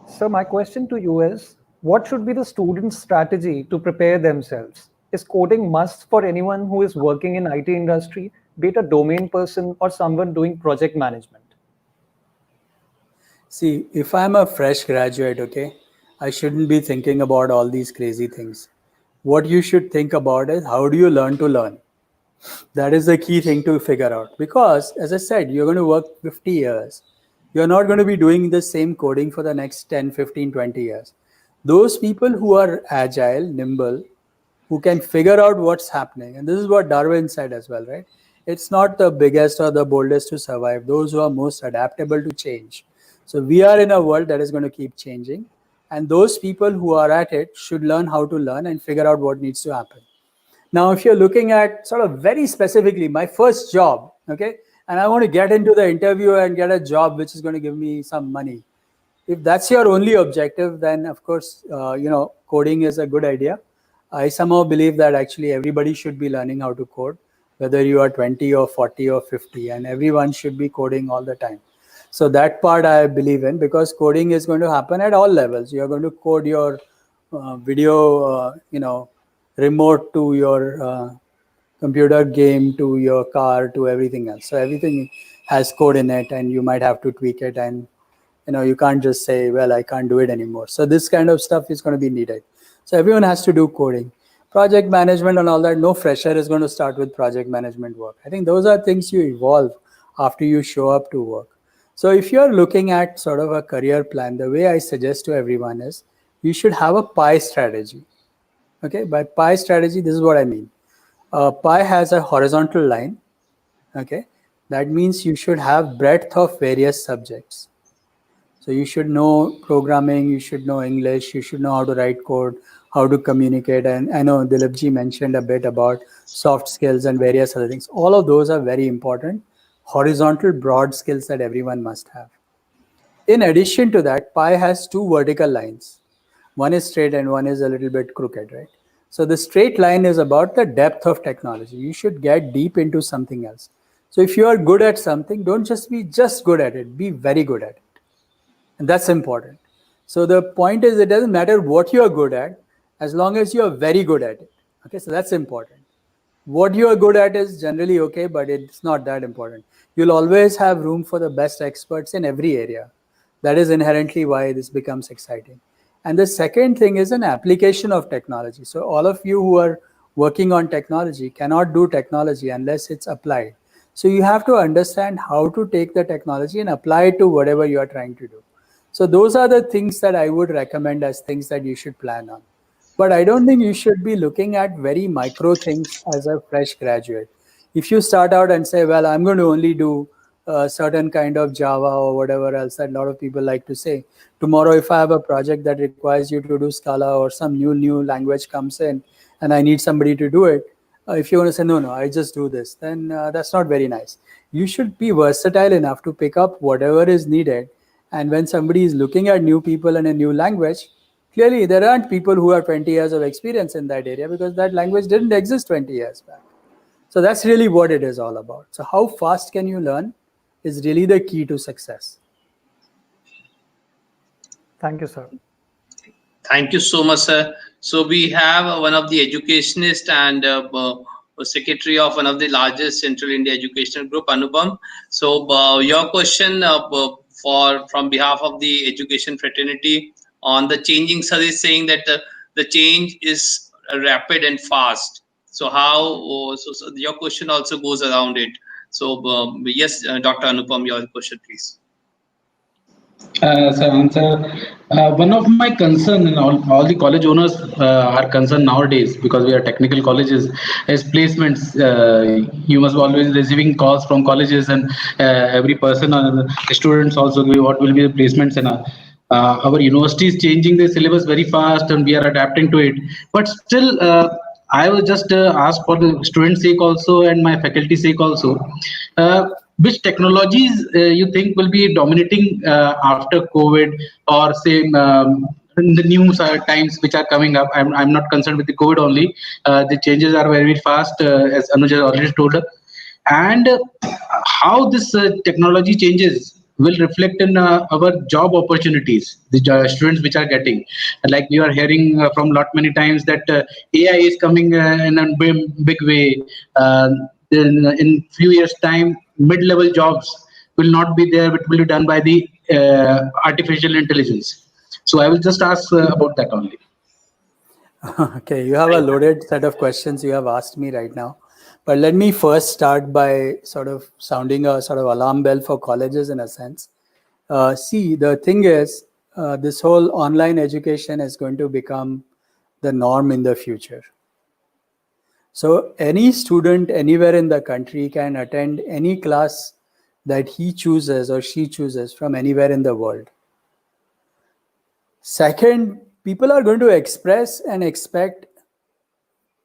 So my question to you is, what should be the student's strategy to prepare themselves? Is coding must for anyone who is working in IT industry, be it a domain person or someone doing project management? See, if I'm a fresh graduate, okay, I shouldn't be thinking about all these crazy things. What you should think about is, how do you learn to learn? That is the key thing to figure out. Because, as I said, you're going to work 50 years. You're not going to be doing the same coding for the next 10, 15, 20 years. Those people who are agile, nimble, who can figure out what's happening, and this is what Darwin said as well, right? It's not the biggest or the boldest to survive, those who are most adaptable to change. So we are in a world that is going to keep changing, and those people who are at it should learn how to learn and figure out what needs to happen. Now, if you're looking at sort of very specifically my first job, okay, and I want to get into the interview and get a job which is going to give me some money, if that's your only objective, then of course, you know, coding is a good idea. I somehow believe that actually everybody should be learning how to code, whether you are 20 or 40 or 50, and everyone should be coding all the time. So that part I believe in, because coding is going to happen at all levels. You're going to code your video, you know, remote to your computer game to your car to everything else. So everything has code in it, and you might have to tweak it, and you know, you can't just say, well, I can't do it anymore. So this kind of stuff is going to be needed. So everyone has to do coding. Project management and all that, no fresher is going to start with project management work. I think those are things you evolve after you show up to work. So if you're looking at sort of a career plan, the way I suggest to everyone is you should have a pie strategy. Okay, by pie strategy, this is what I mean. Pie has a horizontal line. Okay, that means you should have breadth of various subjects. So you should know programming, you should know English, you should know how to write code, how to communicate. And I know Dilipji mentioned a bit about soft skills and various other things. All of those are very important, horizontal, broad skills that everyone must have. In addition to that, pie has two vertical lines. One is straight and one is a little bit crooked, right? So the straight line is about the depth of technology. You should get deep into something else. So if you are good at something, don't just be just good at it, be very good at it. And that's important. So the point is, it doesn't matter what you're good at, as long as you're very good at it. Okay, so that's important. What you're good at is generally okay, but it's not that important. You'll always have room for the best experts in every area. That is inherently why this becomes exciting. And the second thing is an application of technology. So all of you who are working on technology cannot do technology unless it's applied. So you have to understand how to take the technology and apply it to whatever you are trying to do. So those are the things that I would recommend as things that you should plan on. But I don't think you should be looking at very micro things as a fresh graduate. If you start out and say, well, I'm going to only do a certain kind of Java or whatever else that a lot of people like to say, tomorrow if I have a project that requires you to do Scala or some new language comes in and I need somebody to do it, if you want to say, no, I just do this, then that's not very nice. You should be versatile enough to pick up whatever is needed. And when somebody is looking at new people and a new language, clearly there aren't people who have 20 years of experience in that area because that language didn't exist 20 years back. So that's really what it is all about. So how fast can you learn is really the key to success. Thank you, sir. Thank you so much, sir. So we have one of the educationist and secretary of one of the largest Central India educational group, Anupam. So your question for from behalf of the education fraternity on the changing service, saying that the change is rapid and fast. So how? So your question also goes around it. So yes, Dr. Anupam, your question, please. One of my concern, and all the college owners are concerned nowadays because we are technical colleges, is placements. You must always receiving calls from colleges, and every person, students also, what will be the placements, and our university is changing the syllabus very fast, and we are adapting to it. But still, I will just ask for the students' sake also and my faculty sake also. Which technologies you think will be dominating after COVID, or say in the new times which are coming up? I'm not concerned with the COVID only. The changes are very fast, as Anuj has already told us. And how this technology changes will reflect in our job opportunities, the students which are getting. Like we are hearing from lot many times that AI is coming in a big way. In few years time, mid-level jobs will not be there, but will be done by the artificial intelligence. So I will just ask about that only. Okay, you have a loaded set of questions you have asked me right now. But let me first start by sort of sounding a sort of alarm bell for colleges in a sense. See, the thing is, this whole online education is going to become the norm in the future. So any student anywhere in the country can attend any class that he chooses or she chooses from anywhere in the world. Second, people are going to express and expect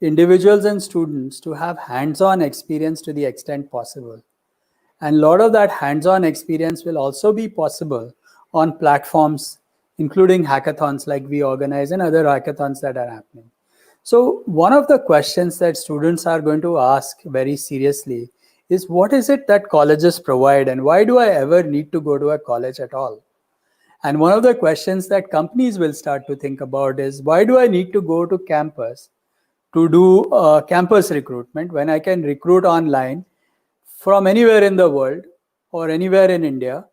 individuals and students to have hands-on experience to the extent possible. And a lot of that hands-on experience will also be possible on platforms, including hackathons like we organize and other hackathons that are happening. So one of the questions that students are going to ask very seriously is, what is it that colleges provide, and why do I ever need to go to a college at all? And one of the questions that companies will start to think about is, why do I need to go to campus to do campus recruitment when I can recruit online from anywhere in the world or anywhere in India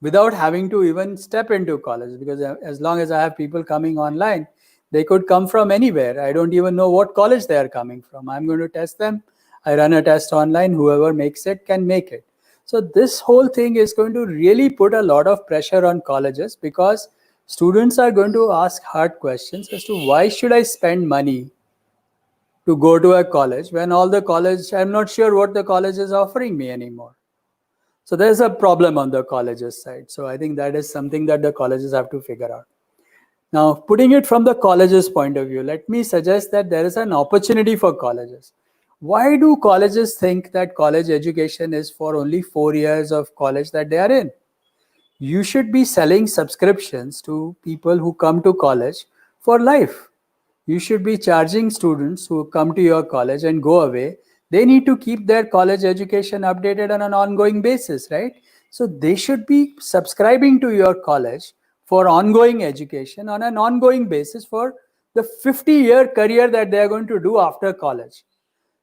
without having to even step into college? Because as long as I have people coming online, they could come from anywhere. I don't even know what college they are coming from. I'm going to test them. I run a test online. Whoever makes it can make it. So this whole thing is going to really put a lot of pressure on colleges, because students are going to ask hard questions as to why should I spend money to go to a college when all the college, I'm not sure what the college is offering me anymore. So there's a problem on the colleges side. So I think that is something that the colleges have to figure out. Now, putting it from the colleges point of view, let me suggest that there is an opportunity for colleges. Why do colleges think that college education is for only 4 years of college that they are in? You should be selling subscriptions to people who come to college for life. You should be charging students who come to your college and go away. They need to keep their college education updated on an ongoing basis, right? So they should be subscribing to your college for ongoing education on an ongoing basis for the 50-year career that they are going to do after college.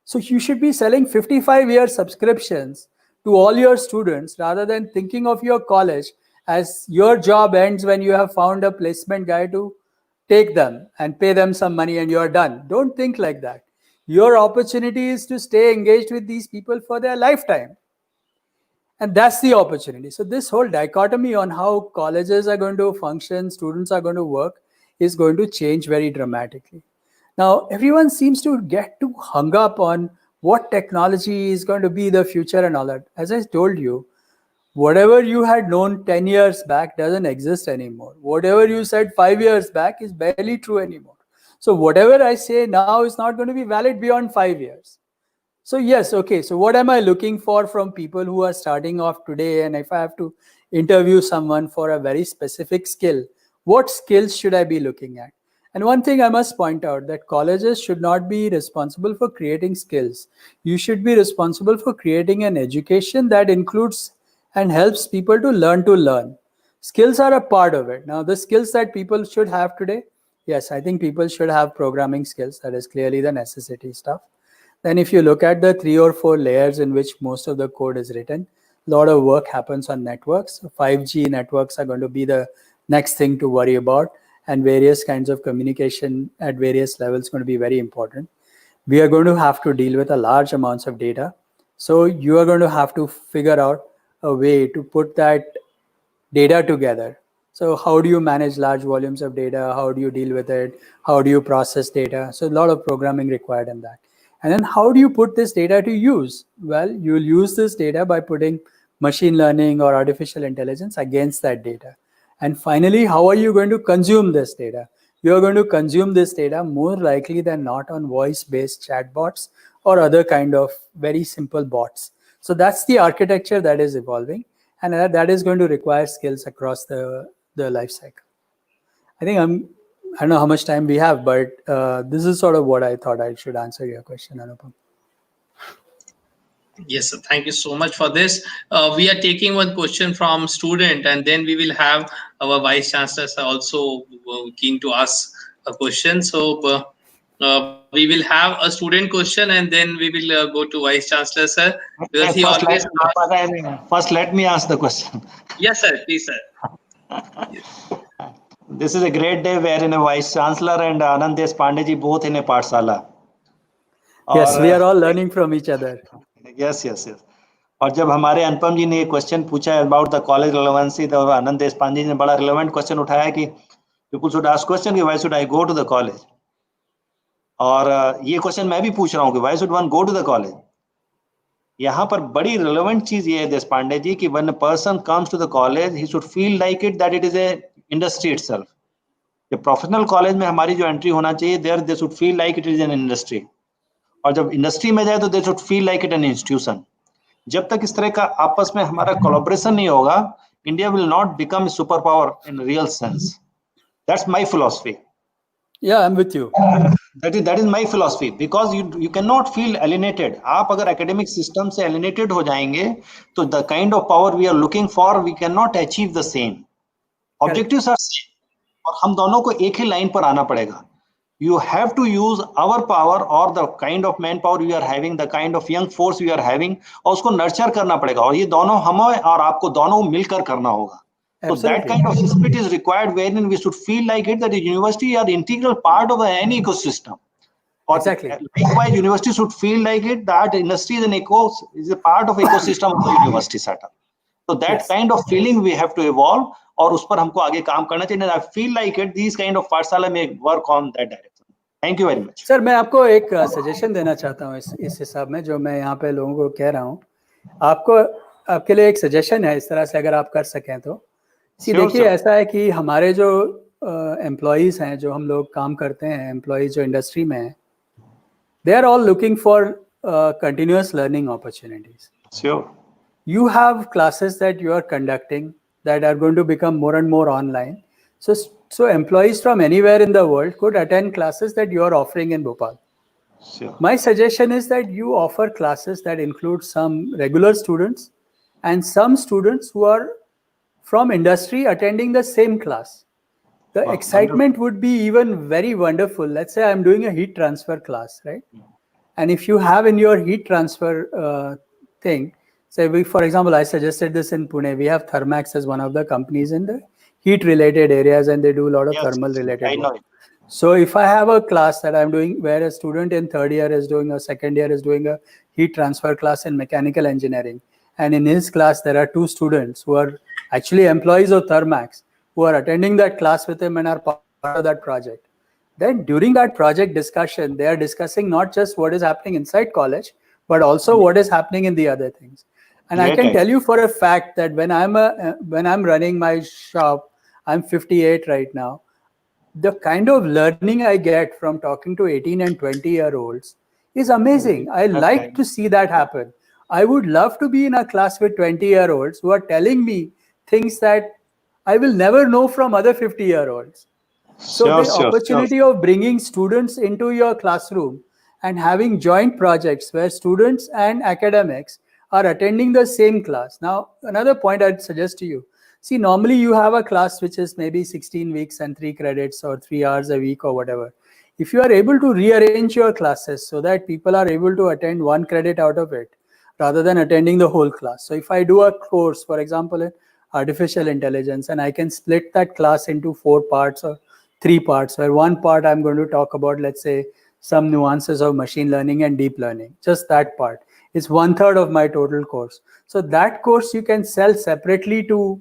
So you should be selling 55-year subscriptions to all your students rather than thinking of your college as your job ends when you have found a placement guy to take them and pay them some money and you're done. Don't think like that. Your opportunity is to stay engaged with these people for their lifetime. And that's the opportunity. So this whole dichotomy on how colleges are going to function, students are going to work, is going to change very dramatically. Now, everyone seems to get too hung up on what technology is going to be the future and all that. As I told you, whatever you had known 10 years back doesn't exist anymore. Whatever you said 5 years back is barely true anymore. So whatever I say now is not going to be valid beyond 5 years. So yes, okay. So what am I looking for from people who are starting off today? And if I have to interview someone for a very specific skill, what skills should I be looking at? And one thing I must point out, that colleges should not be responsible for creating skills. You should be responsible for creating an education that includes and helps people to learn. Skills are a part of it. Now, the skills that people should have today, yes, I think people should have programming skills. That is clearly the necessity stuff. Then if you look at the 3 or 4 layers in which most of the code is written, a lot of work happens on networks. 5G networks are going to be the next thing to worry about, and various kinds of communication at various levels going to be very important. We are going to have to deal with a large amounts of data. So you are going to have to figure out a way to put that data together. So how do you manage large volumes of data? How do you deal with it? How do you process data? So a lot of programming required in that. And then how do you put this data to use? Well, you will use this data by putting machine learning or artificial intelligence against that data. And finally, how are you going to consume this data? You are going to consume this data more likely than not on voice-based chatbots or other kind of very simple bots. So that's the architecture that is evolving, and that is going to require skills across the life cycle. I don't know how much time we have, but this is sort of what I thought I should answer your question, Anupam. Yes, sir. Thank you so much for this. We are taking one question from student, and then we will have our vice chancellors also keen to ask a question. So we will have a student question, and then we will go to vice chancellor, sir, because he always First, let me ask the question. Yes, sir. Please, sir. This is a great day wherein a vice chancellor and Anand Deshpande both in a Pathshala. Yes, we are all learning from each other. Yes. और जब हमारे अनुपम जी ने ये question पूछा about the college relevancy, तो आनंद देशपांडे जी ने बड़ा relevant question उठाया कि पीपल शुड आस्क क्वेश्चन कि why should I go to the college, और ये क्वेश्चन मैं भी पूछ रहा हूँ कि why should one go to the college. यहाँ पर बड़ी रिलेवेंट चीज ये है देशपांडे जी कि when a person comes to the college he should feel like it that it is a industry itself. Professional college में हमारी जो एंट्री होना चाहिए there they should feel like it is an industry, और जब इंडस्ट्री में जाए तो they should feel like it an institution. जब तक इस तरह का आपस में हमारा कोलैबोरेशन नहीं होगा, India will not become super power in real sense. That's my philosophy. Yeah, I'm with you. That is my philosophy, because you cannot feel alienated. आप अगर academic system से alienated हो जाएंगे तो the kind of power we are looking for we cannot achieve the same. Objectives are same, और हम दोनों को एक ही लाइन पर आना पड़ेगा. You have to use our power or the kind of manpower we are having, the kind of young force we are having, और उसको nurture करना पड़ेगा, और ये दोनों हमें और आपको दोनों मिलकर करना होगा. So that kind of spirit is required, wherein we should feel like it that the university are integral part of any ecosystem. Exactly. Likewise, university should feel like it that industry is a part of ecosystem of the university setup. So that kind of feeling we have to evolve, और उस पर हमको आगे काम करना चाहिए. I feel like it. These kind of पाठशाला may work on that direction. Thank you very much. Sir, मैं आपको एक सजेशन देना चाहता हूँ इस हिसाब में, जो मैं यहाँ पे लोगों को कह रहा हूँ. आपके लिए एक सजेशन है, इस तरह से अगर आप कर सकें तो. देखिए, ऐसा है कि हमारे जो एम्प्लॉयज़ हैं, जो हम लोग काम करते हैं, एम्प्लॉयज़ जो इंडस्ट्री में हैं, they are all looking for continuous learning opportunities. Sure. You have classes that you are conducting that are going to become more and more online. So employees from anywhere in the world could attend classes that you are offering in Bhopal. Sure. My suggestion is that you offer classes that include some regular students and some students who are from industry attending the same class. The excitement would be even very wonderful. Let's say I'm doing a heat transfer class, right? And if you have in your heat transfer thing, say for example, I suggested this in Pune. We have Thermax as one of the companies in the heat related areas, and they do a lot of thermal related work. So if I have a class that I'm doing where a student in third year is doing, a second year is doing a heat transfer class in mechanical engineering, and in his class there are 2 students who are actually employees of Thermax who are attending that class with him and are part of that project. Then during that project discussion, they are discussing not just what is happening inside college, but also what is happening in the other things. And I Great can idea. tell you for a fact that when I'm running my shop, I'm 58 right now. The kind of learning I get from talking to 18 and 20-year-olds is amazing. I like to see that happen. I would love to be in a class with 20-year-olds who are telling me things that I will never know from other 50-year-olds. So Sure, the sure, sure. opportunity of bringing students into your classroom and having joint projects where students and academics are attending the same class. Now, another point I'd suggest to you. See, normally you have a class which is maybe 16 weeks and 3 credits or 3 hours a week or whatever. If you are able to rearrange your classes so that people are able to attend 1 credit out of it rather than attending the whole class. So if I do a course, for example, in artificial intelligence, and I can split that class into 4 parts or 3 parts, where one part I'm going to talk about, let's say, some nuances of machine learning and deep learning. Just that part is 1/3 of my total course. So that course you can sell separately to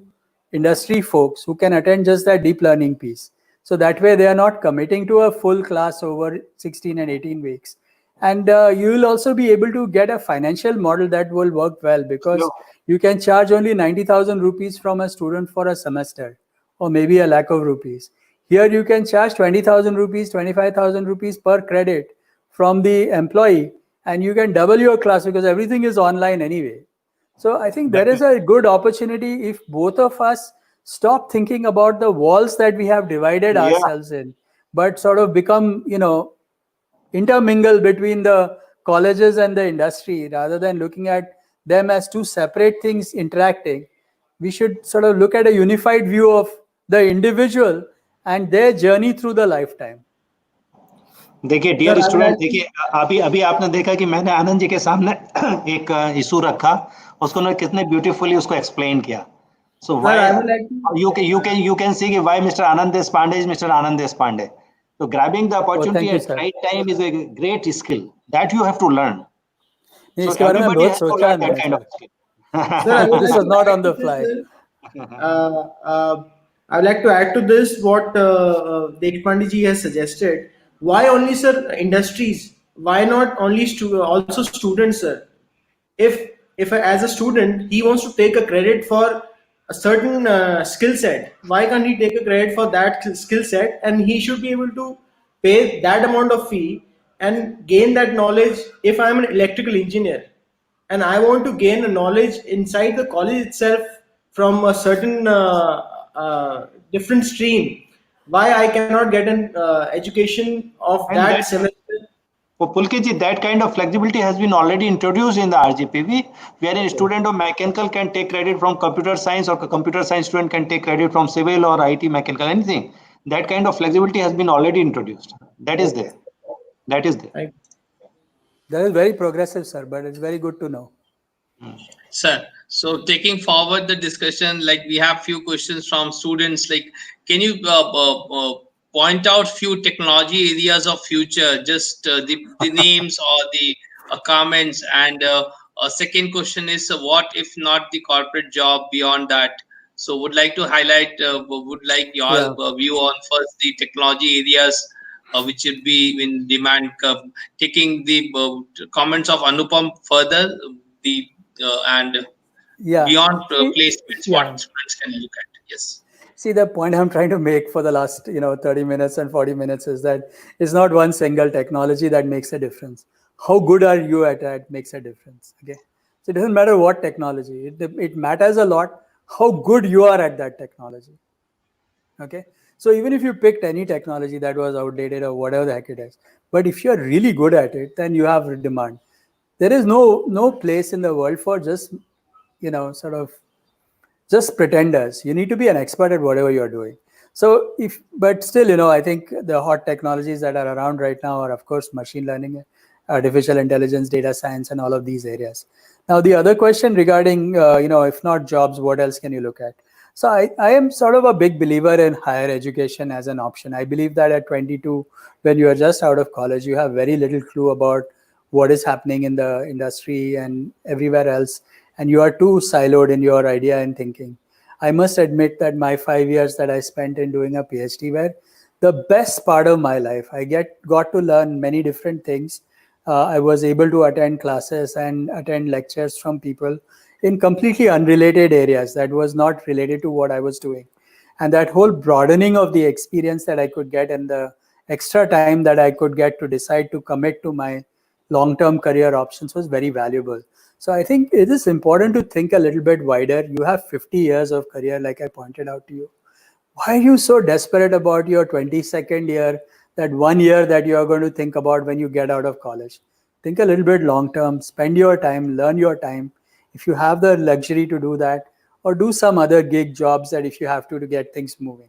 industry folks who can attend just that deep learning piece. So that way they are not committing to a full class over 16 and 18 weeks. And you will also be able to get a financial model that will work well, because Sure. you can charge only 90,000 rupees from a student for a semester, or maybe a lakh of rupees. Here you can charge 20,000 rupees, 25,000 rupees per credit from the employee, and you can double your class because everything is online anyway. So I think there is a good opportunity if both of us stop thinking about the walls that we have divided Yeah. ourselves in, but sort of become, intermingle between the colleges and the industry rather than looking at them as 2 separate things interacting. We should sort of look at a unified view of the individual and their journey through the lifetime. देखिए Sir, dear I would student, like to, देखिए अभी अभी आपने देखा कि मैंने आनंद जी के सामने एक इशू रखा, उसको उन्होंने कितने ब्यूटीफुली उसको एक्सप्लेन किया. सो sir, why I would like to, you can see कि why Mr. Anand Deshpande is Mr. Anand Deshpande. So grabbing the Oh, opportunity thank you, at sir. right time is a great skill that you have to learn. नहीं, So इसके बारे में everybody बहुत has to सोचा है learn that मैंने, kind of sir. skill. sir, I would This like was to not add on to the this, fly. sir. I would like to add to this what Deshpande ji has suggested. Why only, sir, industries? Why not only also students, sir? If as a student he wants to take a credit for a certain skill set, why can't he take a credit for that skill set, and he should be able to pay that amount of fee and gain that knowledge. If I'm an electrical engineer and I want to gain a knowledge inside the college itself from a certain different stream, why I cannot get an education of And that that, semester? for Pulkit ji, that kind of flexibility has been already introduced in the RGPV, wherein a student of mechanical can take credit from computer science, or a computer science student can take credit from civil or IT mechanical, anything. That kind of flexibility has been already introduced. That is there. That is there. Like, That is very progressive, sir, but it's very good to know. Sir, so taking forward the discussion, like we have few questions from students. Like, can you point out few technology areas of future? Just the names or the comments. And a second question is, what if not the corporate job beyond that? So, would like to highlight. Would like your Yeah. view on first the technology areas which will be in demand. Taking the comments of Anupam further, the and Yeah. beyond See, placements, yeah. what students can look at. Yes. See, the point I'm trying to make for the last, 30 minutes and 40 minutes is that it's not one single technology that makes a difference. How good are you at it makes a difference. Okay. So it doesn't matter what technology, it matters a lot how good you are at that technology. Okay. So even if you picked any technology that was outdated or whatever the heck it is, but if you're really good at it, then you have demand. There is no place in the world for just, sort of just pretenders. You need to be an expert at whatever you're doing. So but still, I think the hot technologies that are around right now are, of course, machine learning, artificial intelligence, data science, and all of these areas. Now, the other question regarding, if not jobs, what else can you look at? So I am sort of a big believer in higher education as an option. I believe that at 22, when you are just out of college, you have very little clue about what is happening in the industry and everywhere else. and you are too siloed in your idea and thinking. I must admit that my 5 years that I spent in doing a PhD were the best part of my life. I got to learn many different things. I was able to attend classes and attend lectures from people in completely unrelated areas that was not related to what I was doing. And that whole broadening of the experience that I could get and the extra time that I could get to decide to commit to my long term career options was very valuable. So I think it is important to think a little bit wider. You have 50 years of career, like I pointed out to you. Why are you so desperate about your 22nd year, that 1 year that you are going to think about when you get out of college? Think a little bit long term, spend your time, learn your time. If you have the luxury to do that, or do some other gig jobs that if you have to get things moving.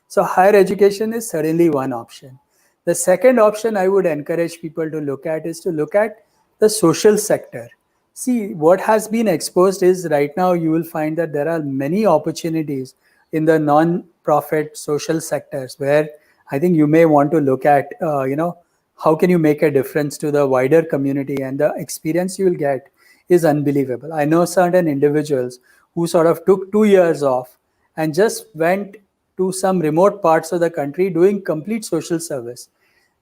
So, higher education is certainly one option. The second option I would encourage people to look at is to look at the social sector. See, what has been exposed is right now you will find that there are many opportunities in the non-profit social sectors where I think you may want to look at, how can you make a difference to the wider community, and the experience you will get is unbelievable. I know certain individuals who sort of took 2 years off and just went to some remote parts of the country doing complete social service.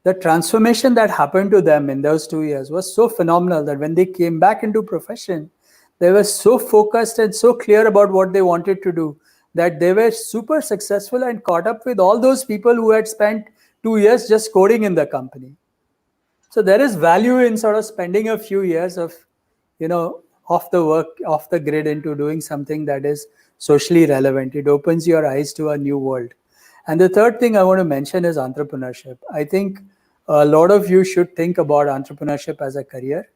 The transformation that happened to them in those 2 years was so phenomenal that when they came back into profession, they were so focused and so clear about what they wanted to do that they were super successful and caught up with all those people who had spent 2 years just coding in the company. So there is value in sort of spending a few years of, off the work, off the grid into doing something that is socially relevant. It opens your eyes to a new world. And the third thing I want to mention is entrepreneurship. I think a lot of you should think about entrepreneurship as a career.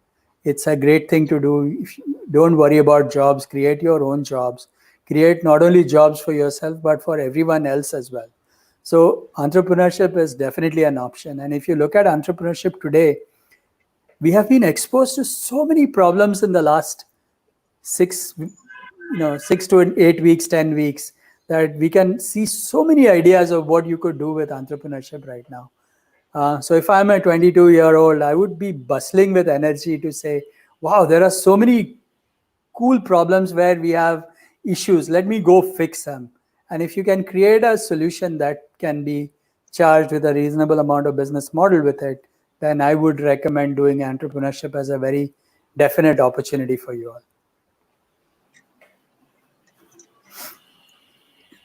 It's a great thing to do. Don't worry about jobs, create your own jobs. Create not only jobs for yourself, but for everyone else as well. So entrepreneurship is definitely an option. And if you look at entrepreneurship today, we have been exposed to so many problems in the last 6 to 8 weeks, 10 weeks, that we can see so many ideas of what you could do with entrepreneurship right now. So if I'm a 22-year-old, I would be bustling with energy to say, wow, there are so many cool problems where we have issues. Let me go fix them. And if you can create a solution that can be charged with a reasonable amount of business model with it, then I would recommend doing entrepreneurship as a very definite opportunity for you all.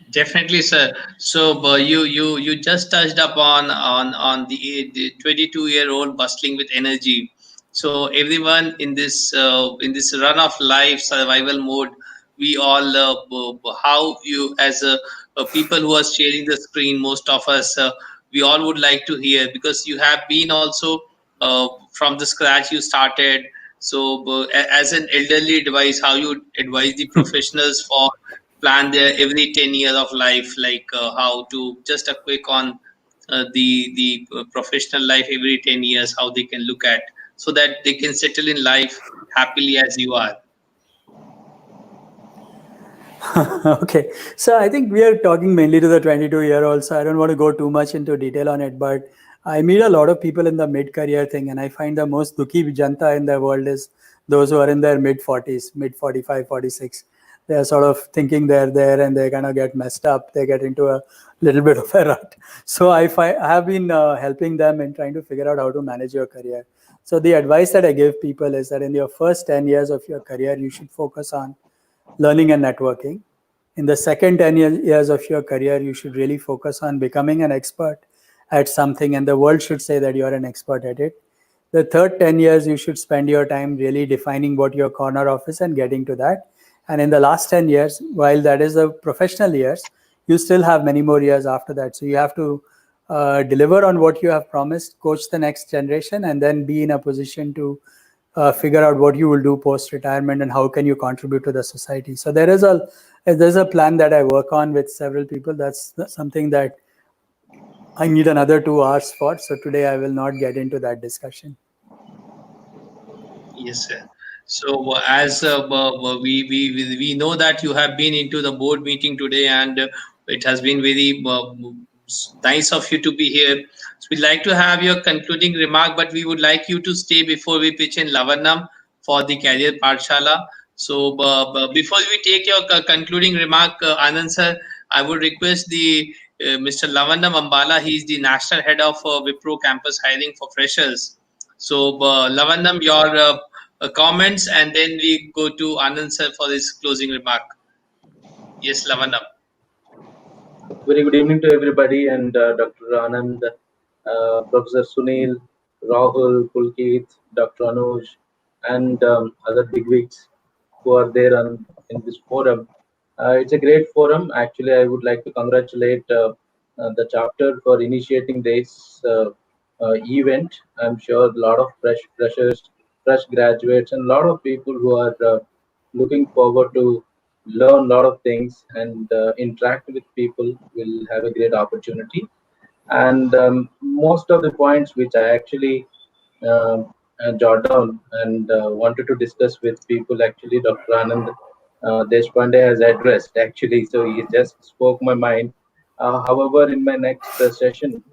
Definitely, sir. So you just touched upon on the 22-year-old bustling with energy. So everyone in this run of life survival mode, we all how you as people who are sharing the screen, most of us we all would like to hear, because you have been also from the scratch you started. So as an elderly advice, how you advise the professionals for plan their every 10 years of life, like how to just a quick on the professional life every 10 years, how they can look at, so that they can settle in life happily as you are. Okay, so I think we are talking mainly to the 22-year-olds, so I don't want to go too much into detail on it, but I meet a lot of people in the mid-career thing, and I find the most dukhi janta in the world is those who are in their mid-40s, mid-45, 46. They're sort of thinking they're there and they kind of get messed up. They get into a little bit of a rut. So I have been helping them in trying to figure out how to manage your career. So the advice that I give people is that in your first 10 years of your career, you should focus on learning and networking. In the second 10 years of your career, you should really focus on becoming an expert at something, and the world should say that you're an expert at it. The third 10 years, you should spend your time really defining what your corner of is and getting to that. And in the last 10 years, while that is the professional years, you still have many more years after that. So you have to deliver on what you have promised, coach the next generation, and then be in a position to figure out what you will do post retirement and how can you contribute to the society. So there's a plan that I work on with several people. That's something that I need another 2 hours for. So today I will not get into that discussion. Yes, sir. So as we know that you have been into the board meeting today, and it has been very nice of you to be here. So we'd like to have your concluding remark, but we would like you to stay before we pitch in Lavanam for the career Pathshala. So before we take your concluding remark, Anand sir, I would request the Mr. Lavanda Mambala. He is the national head of Wipro campus hiring for freshers. So Lavandam, your comments, and then we go to Anand sir for his closing remark. Yes, Lavandam. Very good evening to everybody, and Dr. Anand, Professor Sunil, Rahul, Pulkit, Dr. Anuj, and other bigwigs who are there in this forum. It's a great forum. Actually, I would like to congratulate the chapter for initiating this event. I'm sure a lot of freshers, fresh graduates, and a lot of people who are looking forward to learn a lot of things and interact with people will have a great opportunity. And most of the points which I actually uh, jot down and wanted to discuss with people, actually, Dr. Anand Deshpande has addressed, actually, so he just spoke my mind. However, in my next session,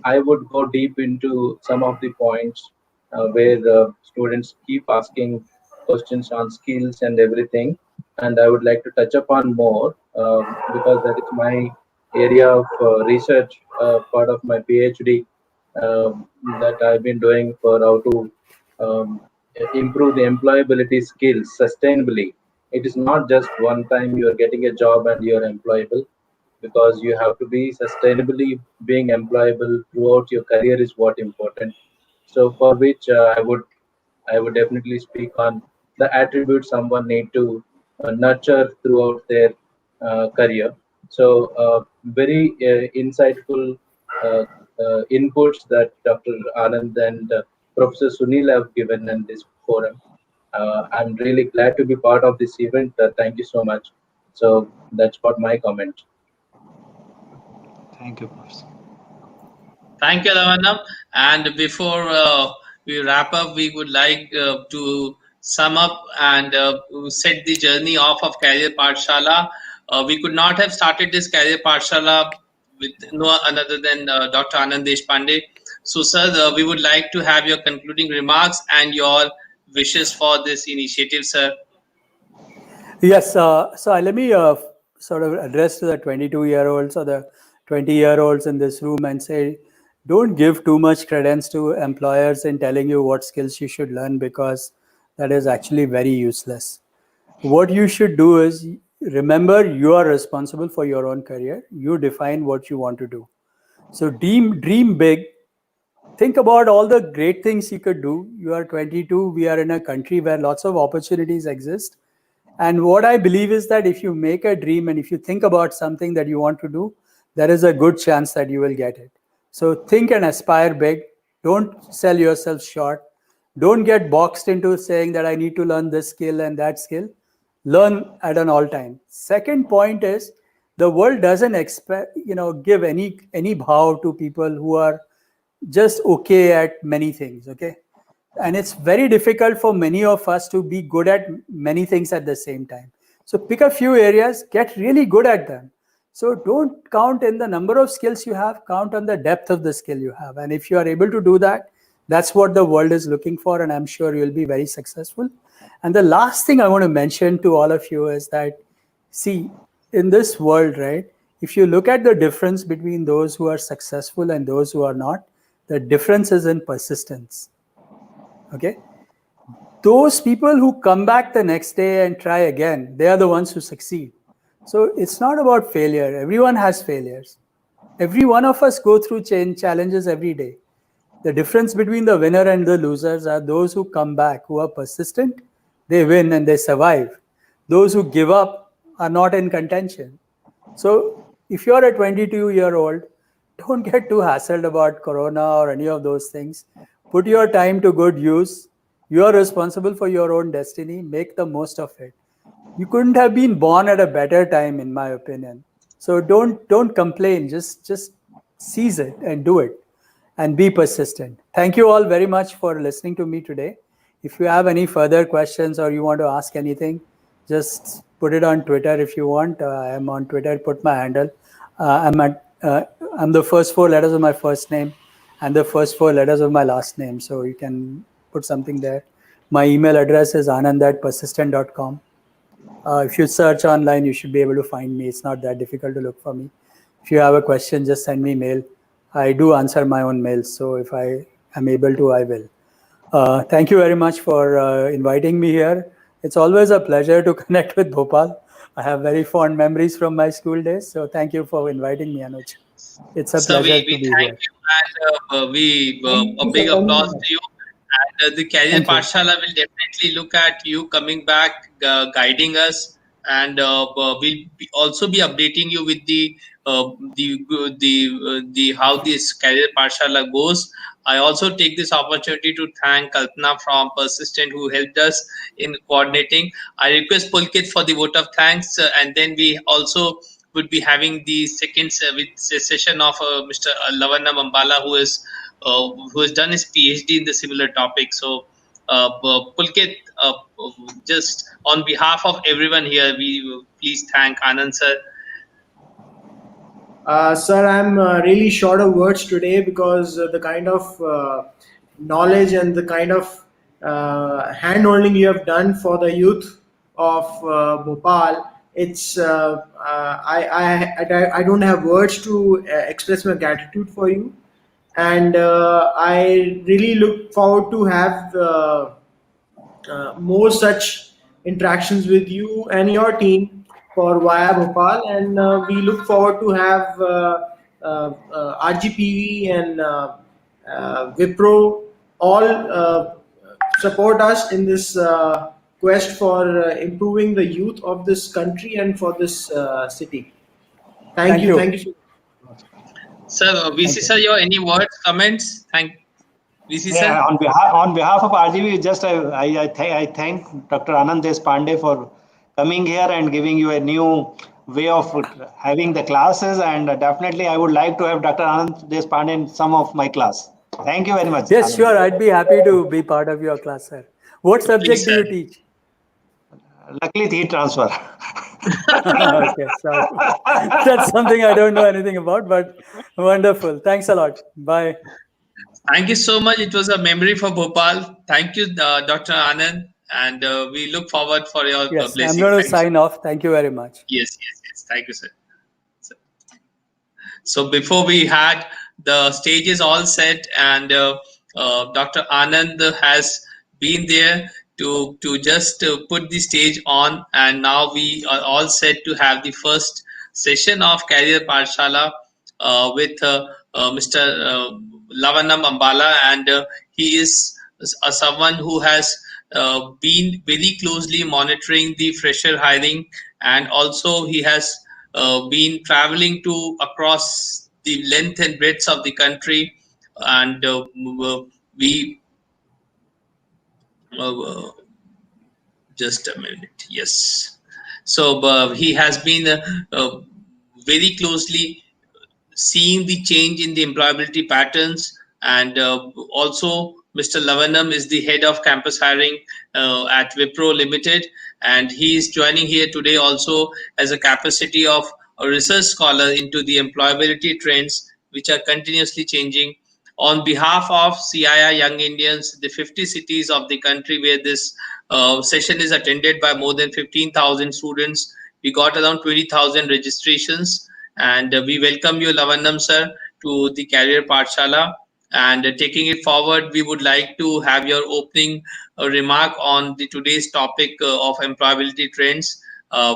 I would go deep into some of the points where students keep asking questions on skills and everything, and I would like to touch upon more because that is my area of research, part of my PhD that I've been doing for how to um, improve the employability skills sustainably. It is not just one time you are getting a job and you are employable, because you have to be sustainably being employable throughout your career is what important. So for which I would definitely speak on the attributes someone need to nurture throughout their career. So very insightful uh, inputs that Dr. Anand and Professor Sunil have given in this forum. I'm really glad to be part of this event. Thank you so much. So that's what my comment. Thank you, Professor. Thank you, Lavandam. And before we wrap up, we would like to sum up and set the journey off of Career Pathshala. We could not have started this Career Pathshala with no another than Dr. Anand Deshpande. So, sir, we would like to have your concluding remarks and your wishes for this initiative, sir. Yes, so let me sort of address to the 22-year-olds or the 20-year-olds in this room and say, don't give too much credence to employers in telling you what skills you should learn, because that is actually very useless. What you should do is remember you are responsible for your own career. You define what you want to do. So dream big. Think about all the great things you could do. You are 22. We are in a country where lots of opportunities exist. And what I believe is that if you make a dream and if you think about something that you want to do, there is a good chance that you will get it. So think and aspire big. Don't sell yourself short. Don't get boxed into saying that I need to learn this skill and that skill. Learn at an all time. Second point is the world doesn't expect, give any bow to people who are just okay at many things. Okay. And it's very difficult for many of us to be good at many things at the same time. So pick a few areas, get really good at them. So don't count in the number of skills you have, count on the depth of the skill you have. And if you are able to do that, that's what the world is looking for. And I'm sure you'll be very successful. And the last thing I want to mention to all of you is that, see, in this world, right, if you look at the difference between those who are successful and those who are not, the difference is in persistence. Okay, those people who come back the next day and try again, they are the ones who succeed. So it's not about failure. Everyone has failures. Every one of us go through challenges every day. The difference between the winner and the losers are those who come back, who are persistent, they win and they survive. Those who give up are not in contention. So if you're a 22-year-old, don't get too hassled about Corona or any of those things. Put your time to good use. You are responsible for your own destiny. Make the most of it. You couldn't have been born at a better time, in my opinion. So don't complain. Just seize it and do it, and be persistent. Thank you all very much for listening to me today. If you have any further questions or you want to ask anything, just put it on Twitter if you want. I am on Twitter. Put my handle. I'm the first four letters of my first name and the first four letters of my last name. So you can put something there. My email address is anand@persistent.com. If you search online, you should be able to find me. It's not that difficult to look for me. If you have a question, just send me mail. I do answer my own mails, so if I am able to, I will. Thank you very much for inviting me here. It's always a pleasure to connect with Bhopal. I have very fond memories from my school days, so thank you for inviting me, Anuj. It's a So we, pleasure we to be thank here. you, and we Thank a you big for applause coming. to you. And the Career Thank you. Pathshala will definitely look at you coming back, guiding us, and also be updating you with the how this Career Pathshala goes. I also take this opportunity to thank Kalpana from Persistent who helped us in coordinating. I request Pulkit for the vote of thanks, and then we also would be having the second session of Mr. Lavanna Mambala, who has done his PhD in the similar topic. So, Pulkit, just on behalf of everyone here, we please thank Anand sir. Sir, I'm really short of words today because the kind of knowledge and the kind of hand holding you have done for the youth of Bhopal, it's I don't have words to express my gratitude for you, and I really look forward to have more such interactions with you and your team for Via Bhopal, and we look forward to have RGPV and Wipro all support us in this quest for improving the youth of this country and for this city. Thank you. Thank you so much. Sir, VC Thank you. sir, your any words, comments? Thank VC sir. Yeah, on behalf of RGB, just I thank Dr. Anand Deshpande for coming here and giving you a new way of having the classes, and definitely I would like to have Dr. Anand Deshpande in some of my class. Thank you very much, Yes, Anand. sure. I'd be happy to be part of your class, sir. What Please, subject do sir. you teach? Luckily, heat transfer. Okay, sorry. That's something I don't know anything about, but wonderful. Thanks a lot. Bye. Thank you so much. It was a memory for Bhopal. Thank you, Dr. Anand, and we look forward for your Yes, I'm blessing. going to Thank you. sign off. Thank you very much. Yes, yes, yes. Thank you, sir. So before we had the stages all set, and Dr. Anand has been there to just put the stage on, and now we are all set to have the first session of Career Pathshala with Mr. Lavanam Ambala, and he is someone who has been very closely monitoring the fresher hiring, and also he has been traveling to across the length and breadth of the country, and we uh, just a minute, yes. So he has been very closely seeing the change in the employability patterns, and also Mr. Lavanam is the head of campus hiring at Wipro Limited, and he is joining here today also as a capacity of a research scholar into the employability trends which are continuously changing. On behalf of CII Young Indians, the 50 cities of the country where this session is attended by more than 15,000 students, we got around 20,000 registrations, and we welcome you, Lavannam sir, to the Career Pathshala. And taking it forward, we would like to have your opening remark on the today's topic of employability trends.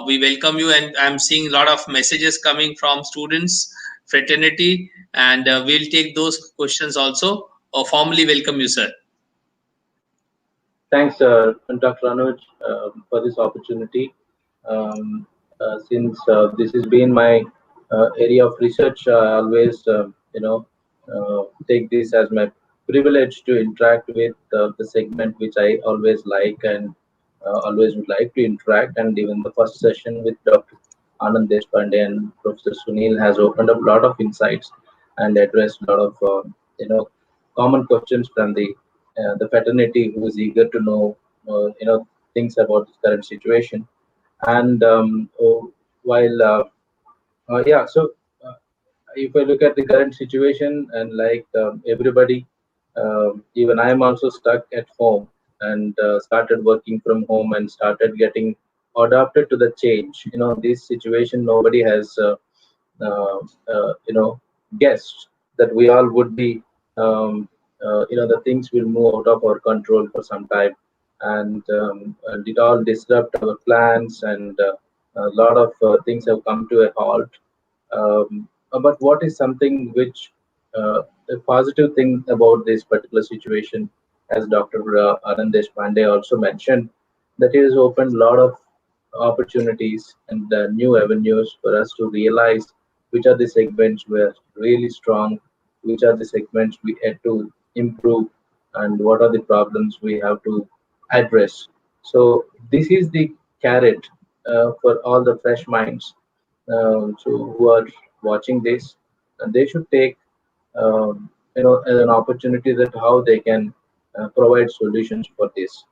We welcome you, and I'm seeing a lot of messages coming from students, fraternity, and we'll take those questions also. Formally welcome you, sir. Thanks, Dr. Anuj, for this opportunity. Um, since this has been my area of research, I always, take this as my privilege to interact with the segment which I always like and always would like to interact. And even the first session with Dr. Anand Deshpande and Professor Sunil has opened up a lot of insights and addressed a lot of, common questions from the fraternity who is eager to know things about the current situation. And while so if I look at the current situation, and like everybody, even I am also stuck at home. and started working from home and started getting adapted to the change. This situation nobody has uh, guessed that we all would be, the things will move out of our control for some time, and it all disrupt our plans, and a lot of things have come to a halt. But what is something which, a positive thing about this particular situation, as Dr. Anand Deshpande also mentioned, that it has opened a lot of opportunities and new avenues for us to realize which are the segments we are really strong, which are the segments we had to improve, and what are the problems we have to address. So this is the carrot for all the fresh minds, so who are watching this, and they should take, as an opportunity that how they can provide solutions for this,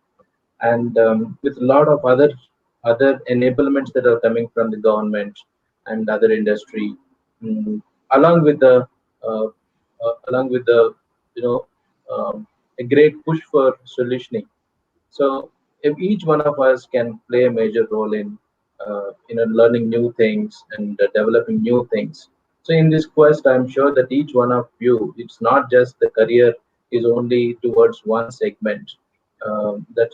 and with a lot of other enablements that are coming from the government and other industry, mm, along with the uh, you know a great push for solutioning. So if each one of us can play a major role in learning new things and developing new things. So in this quest, I'm sure that each one of you, it's not just the career is only towards one segment, that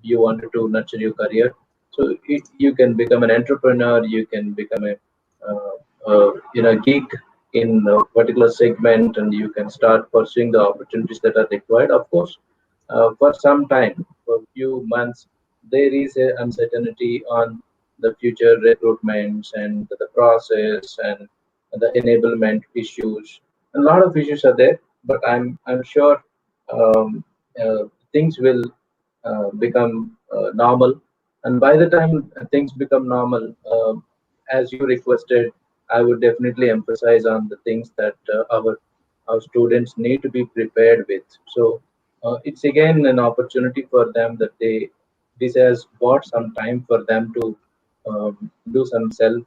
you wanted to nurture your career. So you can become an entrepreneur, you can become a geek in a particular segment, and you can start pursuing the opportunities that are required. Of course, for some time, for a few months, there is a uncertainty on the future recruitments and the process and the enablement issues. A lot of issues are there, but I'm sure um, things will become normal. And by the time things become normal, as you requested, I would definitely emphasize on the things that our students need to be prepared with. So it's again an opportunity for them that this has bought some time for them to do some self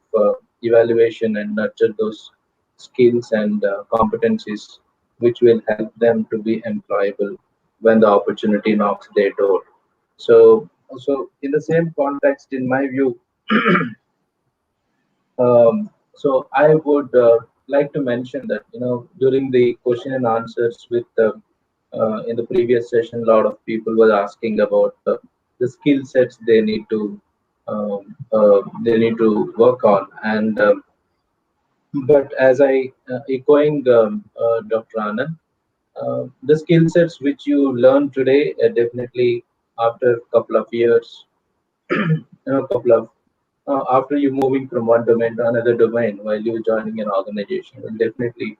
evaluation and nurture those skills and competencies which will help them to be employable when the opportunity knocks their door. So in the same context, in my view, so I would like to mention that, during the question and answers with in the previous session, a lot of people were asking about the skill sets they need to work on, and but as I echoing Dr. Anand, the skill sets which you learn today, definitely after a couple of years, couple of after you moving from one domain to another domain while you're joining an organization, will definitely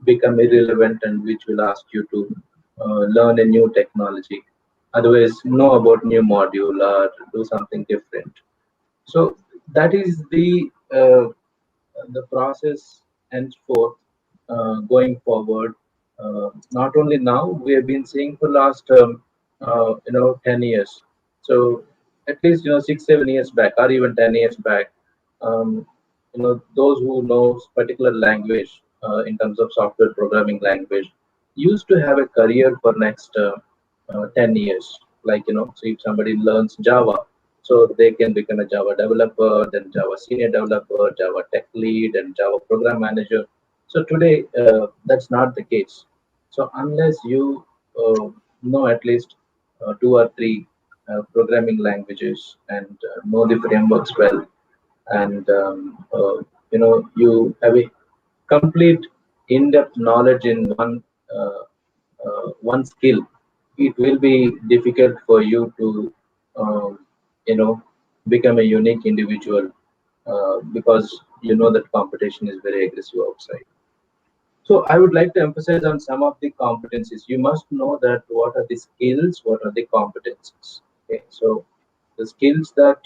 become irrelevant, and which will ask you to learn a new technology, otherwise know about new module or do something different. So that is the process henceforth, going forward. Not only now, we have been seeing for last 10 years. So at least 6 7 years back, or even 10 years back, um, those who knows particular language, in terms of software programming language, used to have a career for next 10 years. Like, so if somebody learns Java, so they can become a Java developer, then Java senior developer, Java tech lead, and Java program manager. So today, that's not the case. So unless you know at least two or three programming languages and know the frameworks well, and you have a complete in-depth knowledge in uh, one skill, it will be difficult for you to um, you know become a unique individual, because that competition is very aggressive outside. So I would like to emphasize on some of the competencies. You must know that what are the skills, what are the competencies. Okay, so the skills that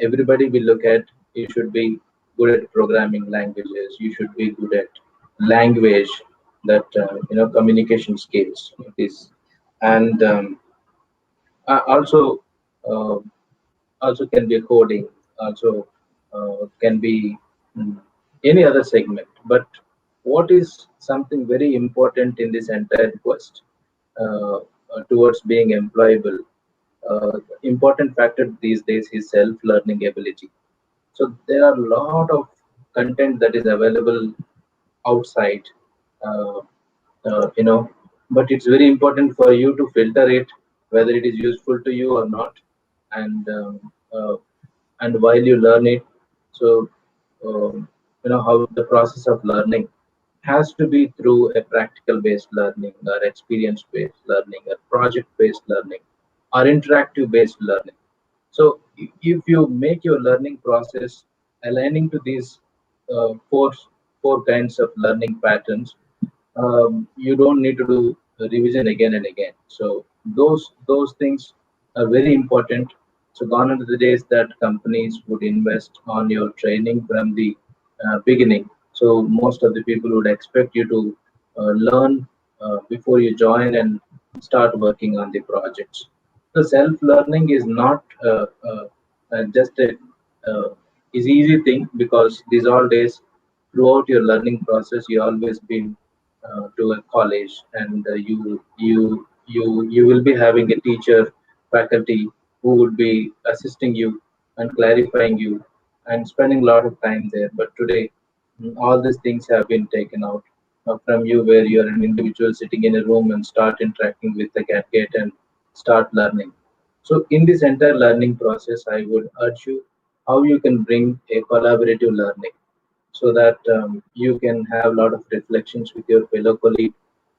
everybody will look at, you should be good at programming languages. You should be good at language, that communication skills. It is, and also uh, also can be coding, also can be mm, any other segment. But what is something very important in this entire quest? Uh, towards being employable, important factor these days is self-learning ability. So there are a lot of content that is available outside, uh, but it's very important for you to filter it, whether it is useful to you or not, and while you learn it. So how the process of learning has to be through a practical based learning or experience based learning or project based learning or interactive based learning. So if you make your learning process aligning to these four kinds of learning patterns, you don't need to do a revision again and again. So those things are very important. So gone are the days that companies would invest on your training from the beginning. So most of the people would expect you to learn before you join and start working on the projects. So self-learning is not just a is easy thing, because these all days throughout your learning process you always been to a college, and you will be having a teacher, faculty who would be assisting you and clarifying you and spending a lot of time there. But today, all these things have been taken out from you, where you are an individual sitting in a room and start interacting with the gadget and start learning. So in this entire learning process, I would urge you how you can bring a collaborative learning, so that you can have a lot of reflections with your fellow colleague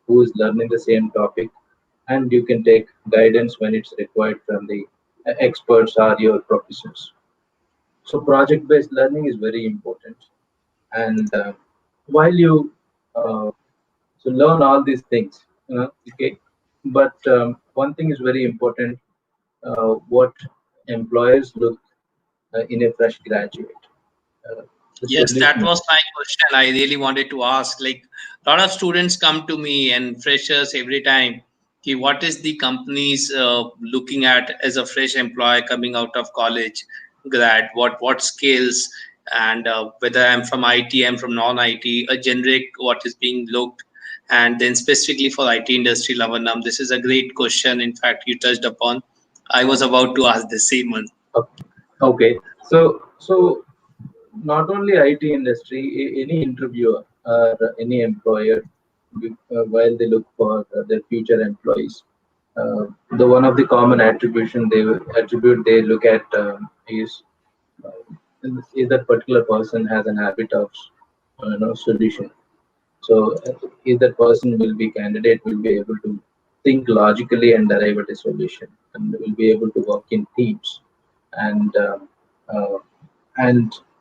who is learning the same topic, and you can take guidance when it's required from the experts or your professors. So project based learning is very important. And while you uh, learn all these things, okay, but one thing is very important, what employers look in a fresh graduate, uh, the Yes, that solution. was my question. I really wanted to ask. Like, a lot of students come to me and freshers every time. Ki, what is the companies looking at as a fresh employee coming out of college grad? What skills, and whether I'm from IT, I'm from non-IT, a generic what is being looked, and then specifically for IT industry, Lavanam. This is a great question. In fact, you touched upon. I was about to ask the same one. Okay, so not only IT industry, any interviewer or any employer, while they look for their future employees, the one of the common attribution attribute they look at is that particular person has an habit of solution. So if that person will be candidate, will be able to think logically and arrive at a solution, and will be able to work in teams, and uh,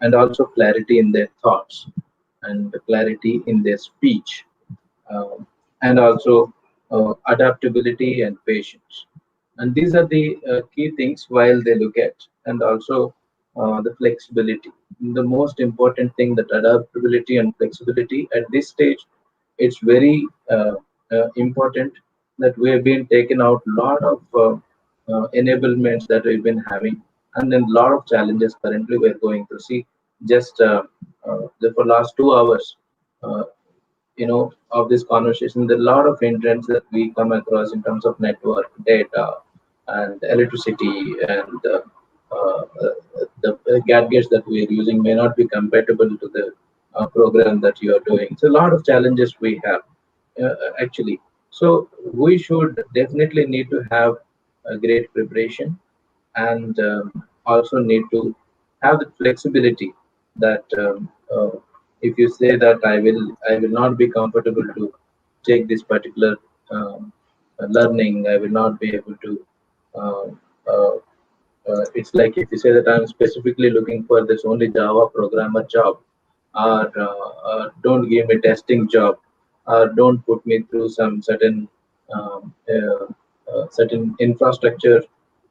and also clarity in their thoughts and clarity in their speech, uh, and also adaptability and patience. And these are the key things while they look at, and also the flexibility. The most important thing, that adaptability and flexibility at this stage, it's very important that we have been taken out a lot of enablements that we've been having, and then a lot of challenges currently we're going to see. Just for last 2 hours, uh, of this conversation, there are a lot of hindrances that we come across in terms of network data and electricity, and the gadgets that we are using may not be compatible to the program that you are doing. So a lot of challenges we have, actually. So we should definitely need to have a great preparation, and also need to have the flexibility that if you say that I will not be comfortable to take this particular learning, I will not be able to uh, uh, it's like if you say that I'm specifically looking for this only Java programmer job, or don't give me testing job, or don't put me through some certain infrastructure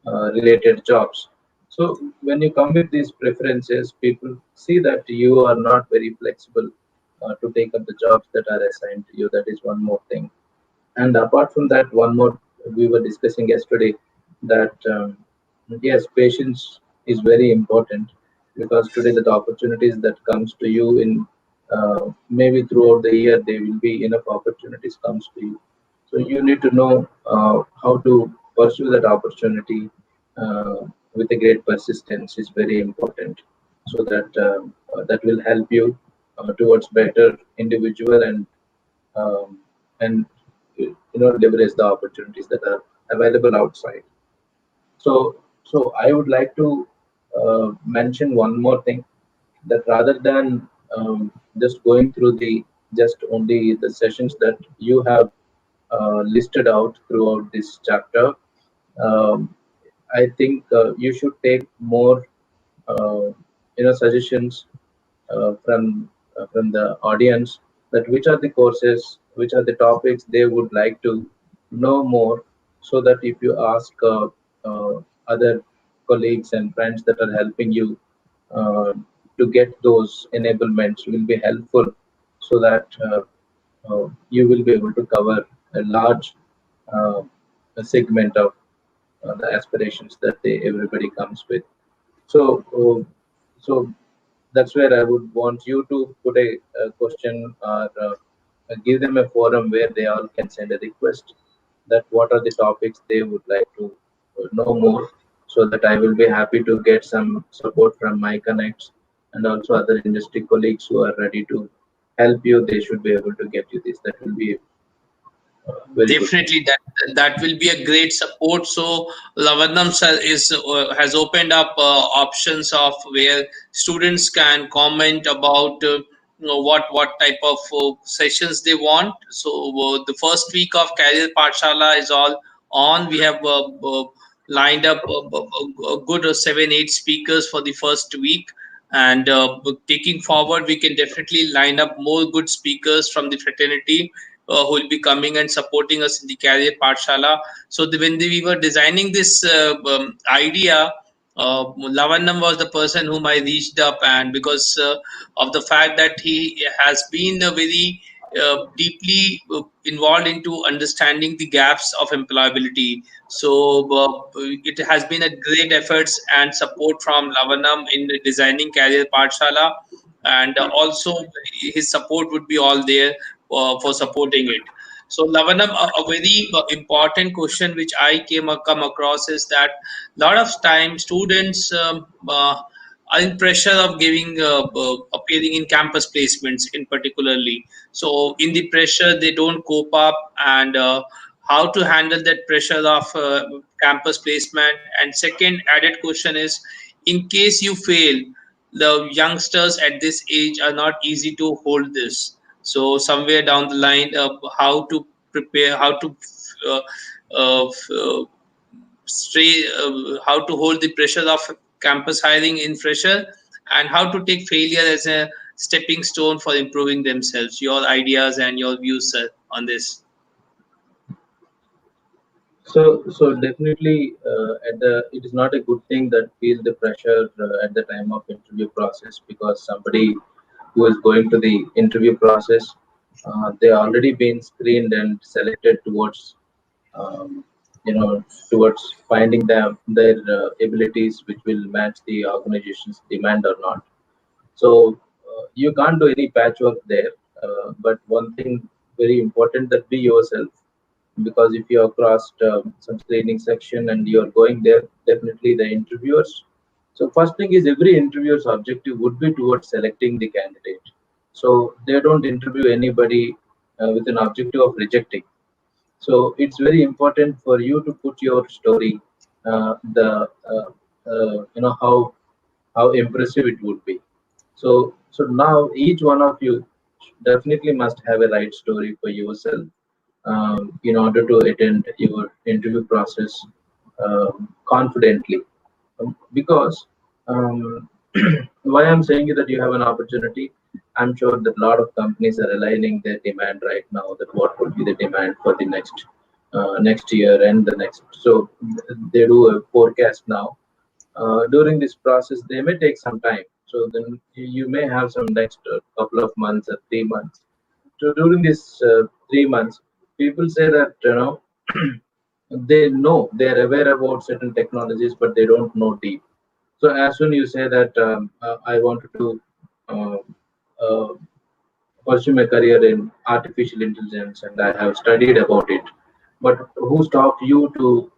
related jobs. So when you come with these preferences, people see that you are not very flexible to take up the jobs that are assigned to you. That is one more thing. And apart from that, one more, we were discussing yesterday that yes, patience is very important, because today the opportunities that comes to you in maybe throughout the year, there will be enough opportunities comes to you. So you need to know how to pursue that opportunity with a great persistence is very important, so that that will help you towards better individual um, and leverage the opportunities that are available outside. So I would like to mention one more thing, that rather than just going through the just only the sessions that you have listed out throughout this chapter, um, I think you should take more uh, suggestions from the audience, that which are the courses, which are the topics they would like to know more, so that if you ask other colleagues and friends that are helping you uh, to get those enablements will be helpful, so that you will be able to cover a large uh, segment of the aspirations that everybody comes with. So, that's where I would want you to put a question, or give them a forum where they all can send a request, that what are the topics they would like to know more, so that I will be happy to get some support from my connects and also other industry colleagues who are ready to help you. They should be able to get you this. That will be very good. Definitely, that will be a great support. So Lavanam sir is has opened up options of where students can comment about what type of sessions they want. So the first week of Career Pathshala is all on. We have lined up a good 7 8 speakers for the first week, and taking forward, we can definitely line up more good speakers from the fraternity who will be coming and supporting us in the Career Pathshala. So we were designing this idea, Lavannam was the person whom I reached up, and because of the fact that he has been a very deeply involved into understanding the gaps of employability. So it has been a great efforts and support from Lavanam in designing Career Pathshala, and also his support would be all there for supporting it. So Lavanam, a very important question which I come across is that a lot of time students are in pressure of giving appearing in campus placements in particularly. So in the pressure they don't cope up, and how to handle that pressure of campus placement. And second added question is, in case you fail, the youngsters at this age are not easy to hold this. So somewhere down the line, how to prepare, how to uh, uh, stay, how to hold the pressure of campus hiring in fresher, and how to take failure as a stepping stone for improving themselves. Your ideas and your views, sir, on this. So definitely, it is not a good thing that feel the pressure at the time of interview process, because somebody who is going to the interview process, they already been screened and selected towards, um, towards finding their abilities which will match the organization's demand or not. So you can't do any patchwork there. But one thing very important, that be yourself, because if you have crossed some screening section and you are going there, definitely the interviewers. So first thing is, every interviewer's objective would be towards selecting the candidate. So they don't interview anybody with an objective of rejecting. So it's very important for you to put your story, the how impressive it would be. So now each one of you definitely must have a right story for yourself, in order to attend your interview process confidently. Because why I'm saying is that you have an opportunity. I'm sure that a lot of companies are aligning their demand right now. That what would be the demand for the next year and the next. So they do a forecast now. During this process, they may take some time. So then you may have some next couple of months or 3 months. So during this 3 months, people say that they're aware about certain technologies, but they don't know deep. So as soon you say that I wanted to uh, uh, pursue my career in artificial intelligence and I have studied about it. But who stopped you to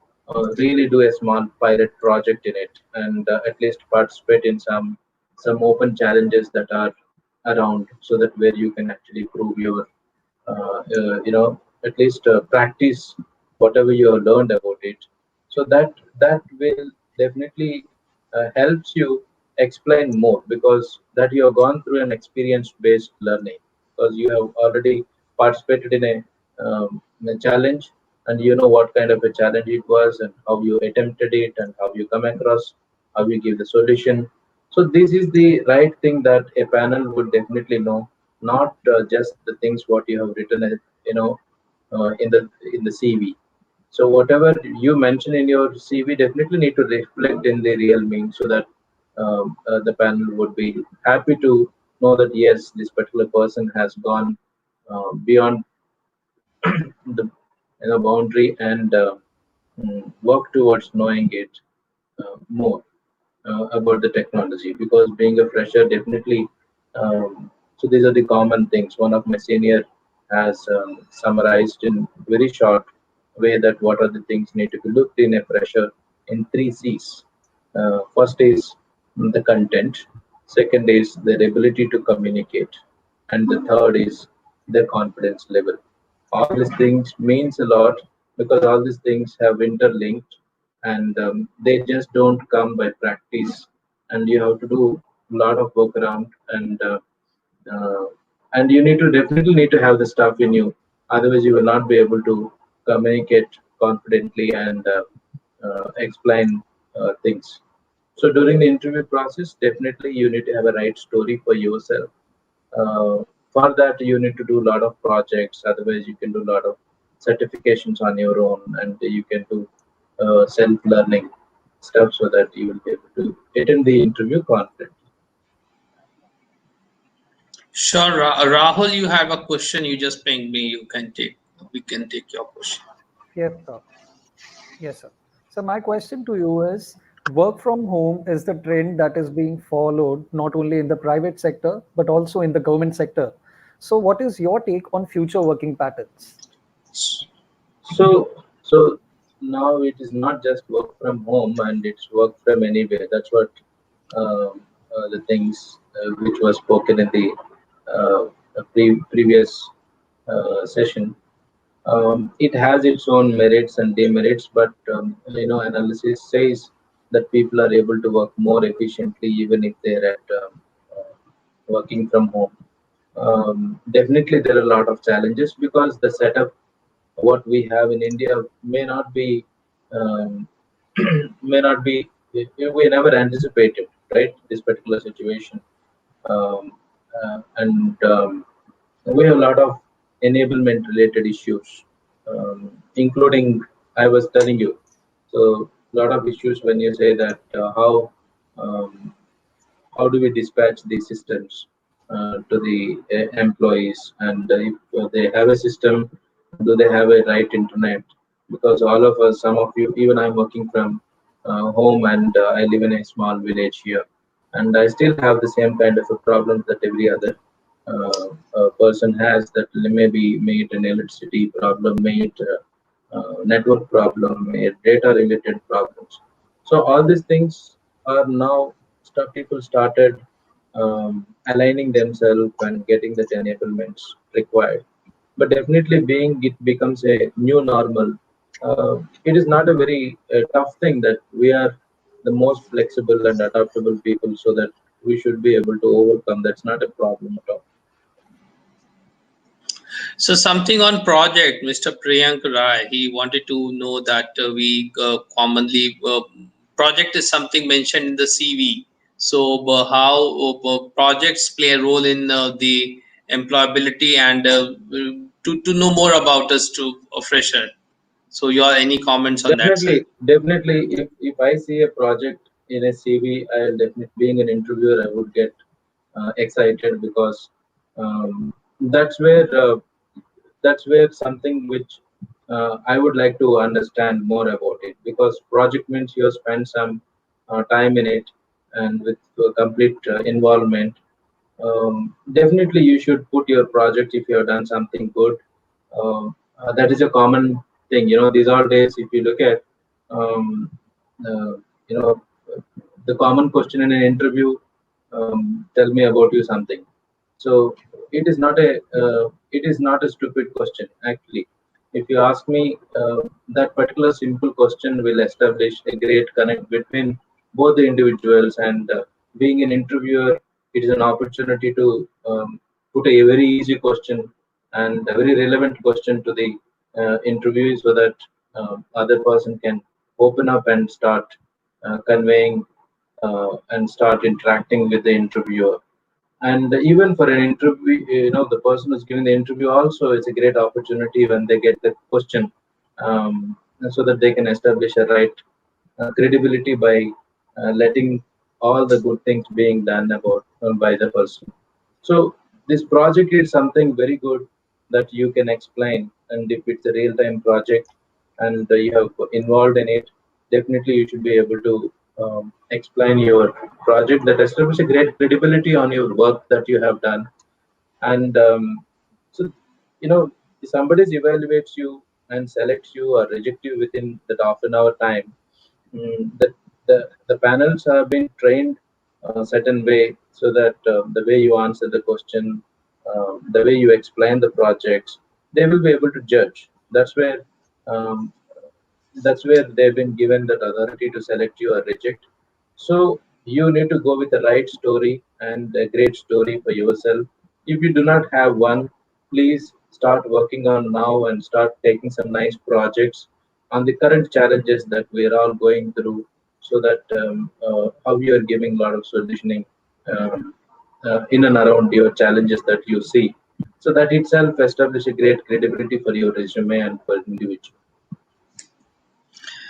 really do a small pilot project in it and at least participate in some open challenges that are around, so that where you can actually prove your at least practice whatever you have learned about it, so that will definitely helps you explain more, because that you have gone through an experience based learning, because you have already participated in a challenge, and you know what kind of a challenge it was and how you attempted it and how you come across, how you give the solution. So this is the right thing that a panel would definitely know, not just the things what you have written, you know, in the CV. So whatever you mention in your CV definitely need to reflect in the real meaning, so that the panel would be happy to know that yes, this particular person has gone beyond the boundary and work towards knowing it more about the technology. Because being a fresher definitely so these are the common things. One of my senior has summarized in very short way that what are the things need to be looked in a fresher in three C's. First is the content, second is their ability to communicate, and the third is their confidence level. All these things means a lot, because all these things have interlinked, and they just don't come by practice, and you have to do a lot of work around, uh, and you need to definitely need to have the stuff in you, otherwise you will not be able to communicate confidently and explain things. So during the interview process, definitely you need to have a right story for yourself. For that, you need to do a lot of projects. Otherwise, you can do a lot of certifications on your own, and you can do self-learning stuff, so that you will be able to attend the interview confidently. Sure, Rahul, you have a question. You just ping me. You can take. We can take your question. Yes, sir. Yes, sir. So my question to you is, work from home is the trend that is being followed not only in the private sector, but also in the government sector. So what is your take on future working patterns? So now it is not just work from home, and it's work from anywhere. That's what the things which was spoken in the previous session. It has its own merits and demerits, but analysis says that people are able to work more efficiently even if they're at working from home. Definitely, there are a lot of challenges, because the setup what we have in India may not be um, may not be we never anticipated, right, this particular situation. um, and we have a lot of enablement related issues, including I was telling you. So a lot of issues when you say that um, how do we dispatch these systems to the employees, and if they have a system, do they have a right internet? Because all of us, some of you, even I'm working from home, and I live in a small village here, and I still have the same kind of a problem that every other person has, that may it an electricity problem, may it network problem, may it data related problems. So all these things are now people started aligning themselves and getting the enablements required. But definitely, being it becomes a new normal, it is not a very tough thing that we are the most flexible and adaptable people, so that we should be able to overcome. That's not a problem at all. So something on project, Mr. Priyank Rai, he wanted to know that we commonly project is something mentioned in the CV. So how projects play a role in the employability, and to know more about us to a fresher. So your any comments on that, sir? Definitely. If I see a project in a CV, I'll definitely, being an interviewer, I would get excited, because that's where something which I would like to understand more about it, because project means you spend some time in it, and with complete involvement. definitely you should put your project if you have done something good. That is a common thing. These all days, if you look at, um, uh, you know, the common question in an interview, tell me about you something. So it is not a stupid question actually. If you ask me, that particular simple question will establish a great connect between both the individuals. And being an interviewer, it is an opportunity to put a very easy question and a very relevant question to the interviewee, so that other person can open up and start conveying and start interacting with the interviewer. And even for an interview, the person who's giving the interview also, it's a great opportunity when they get the question, so that they can establish a right credibility by letting all the good things being done about by the person. So this project is something very good that you can explain, and if it's a real-time project and you have involved in it, definitely you should be able to explain your project that establish a great credibility on your work that you have done. And so, if somebody evaluates you and selects you or rejects you within that half an hour time, the panels have been trained a certain way, so that the way you answer the question, the way you explain the projects, they will be able to judge. Um, that's where they've been given that authority to select you or reject. So you need to go with the right story and a great story for yourself. If you do not have one, please start working on now and start taking some nice projects on the current challenges that we're all going through, so that how you are giving a lot of solutioning um, in and around your challenges that you see. So that itself establish a great credibility for your resume and for individual.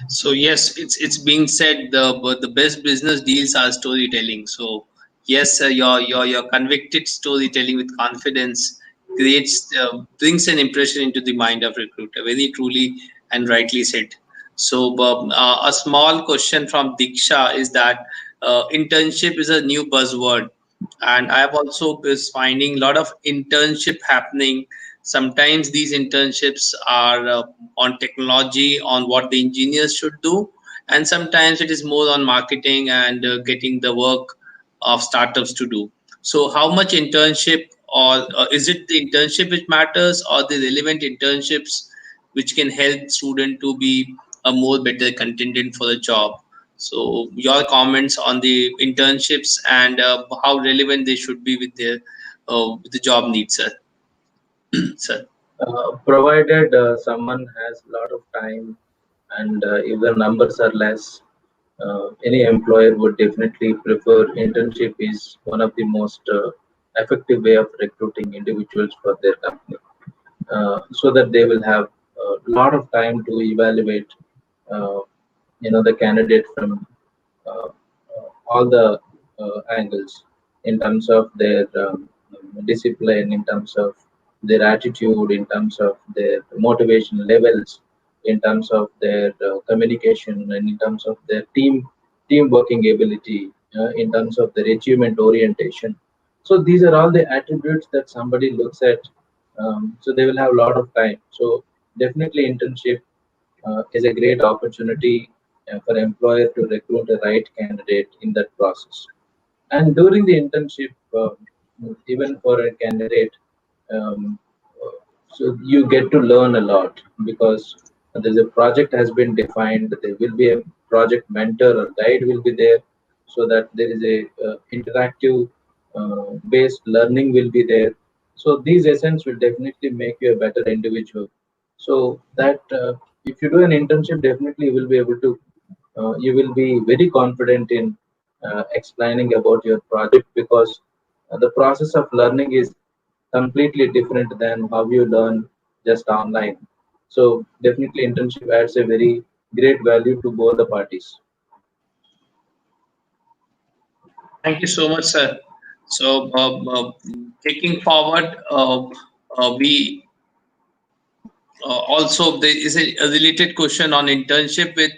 So yes, it's being said, the best business deals are storytelling. So yes, your convicted storytelling with confidence creates brings an impression into the mind of recruiter. Very truly and rightly said. So a small question from Diksha is that internship is a new buzzword, and I have also is finding a lot of internship happening. Sometimes these internships are on technology, on what the engineers should do, and sometimes it is more on marketing and getting the work of startups to do. So how much internship, or is it the internship which matters, or the relevant internships which can help student to be a more better contendant for the job? So your comments on the internships and how relevant they should be with the job needs, sir. Sir. Provided someone has a lot of time, and if the numbers are less, any employer would definitely prefer internship is one of the most effective way of recruiting individuals for their company, so that they will have a lot of time to evaluate uh, the candidate from uh, all the angles, in terms of their discipline, in terms of their attitude, in terms of their motivation levels, in terms of their communication, and in terms of their team working ability, in terms of their achievement orientation. So these are all the attributes that somebody looks at. So they will have a lot of time. So definitely internship is a great opportunity for employer to recruit a right candidate in that process. And during the internship, even for a candidate, um, so you get to learn a lot, because there's a project has been defined. There will be a project mentor or guide will be there, so that there is a interactive based learning will be there. So these essence will definitely make you a better individual. So that if you do an internship, definitely you will be able to you will be very confident in explaining about your project, because the process of learning is completely different than how you learn just online. So definitely internship adds a very great value to both the parties. Thank you so much, sir. So, taking forward, we also there is a related question on internship with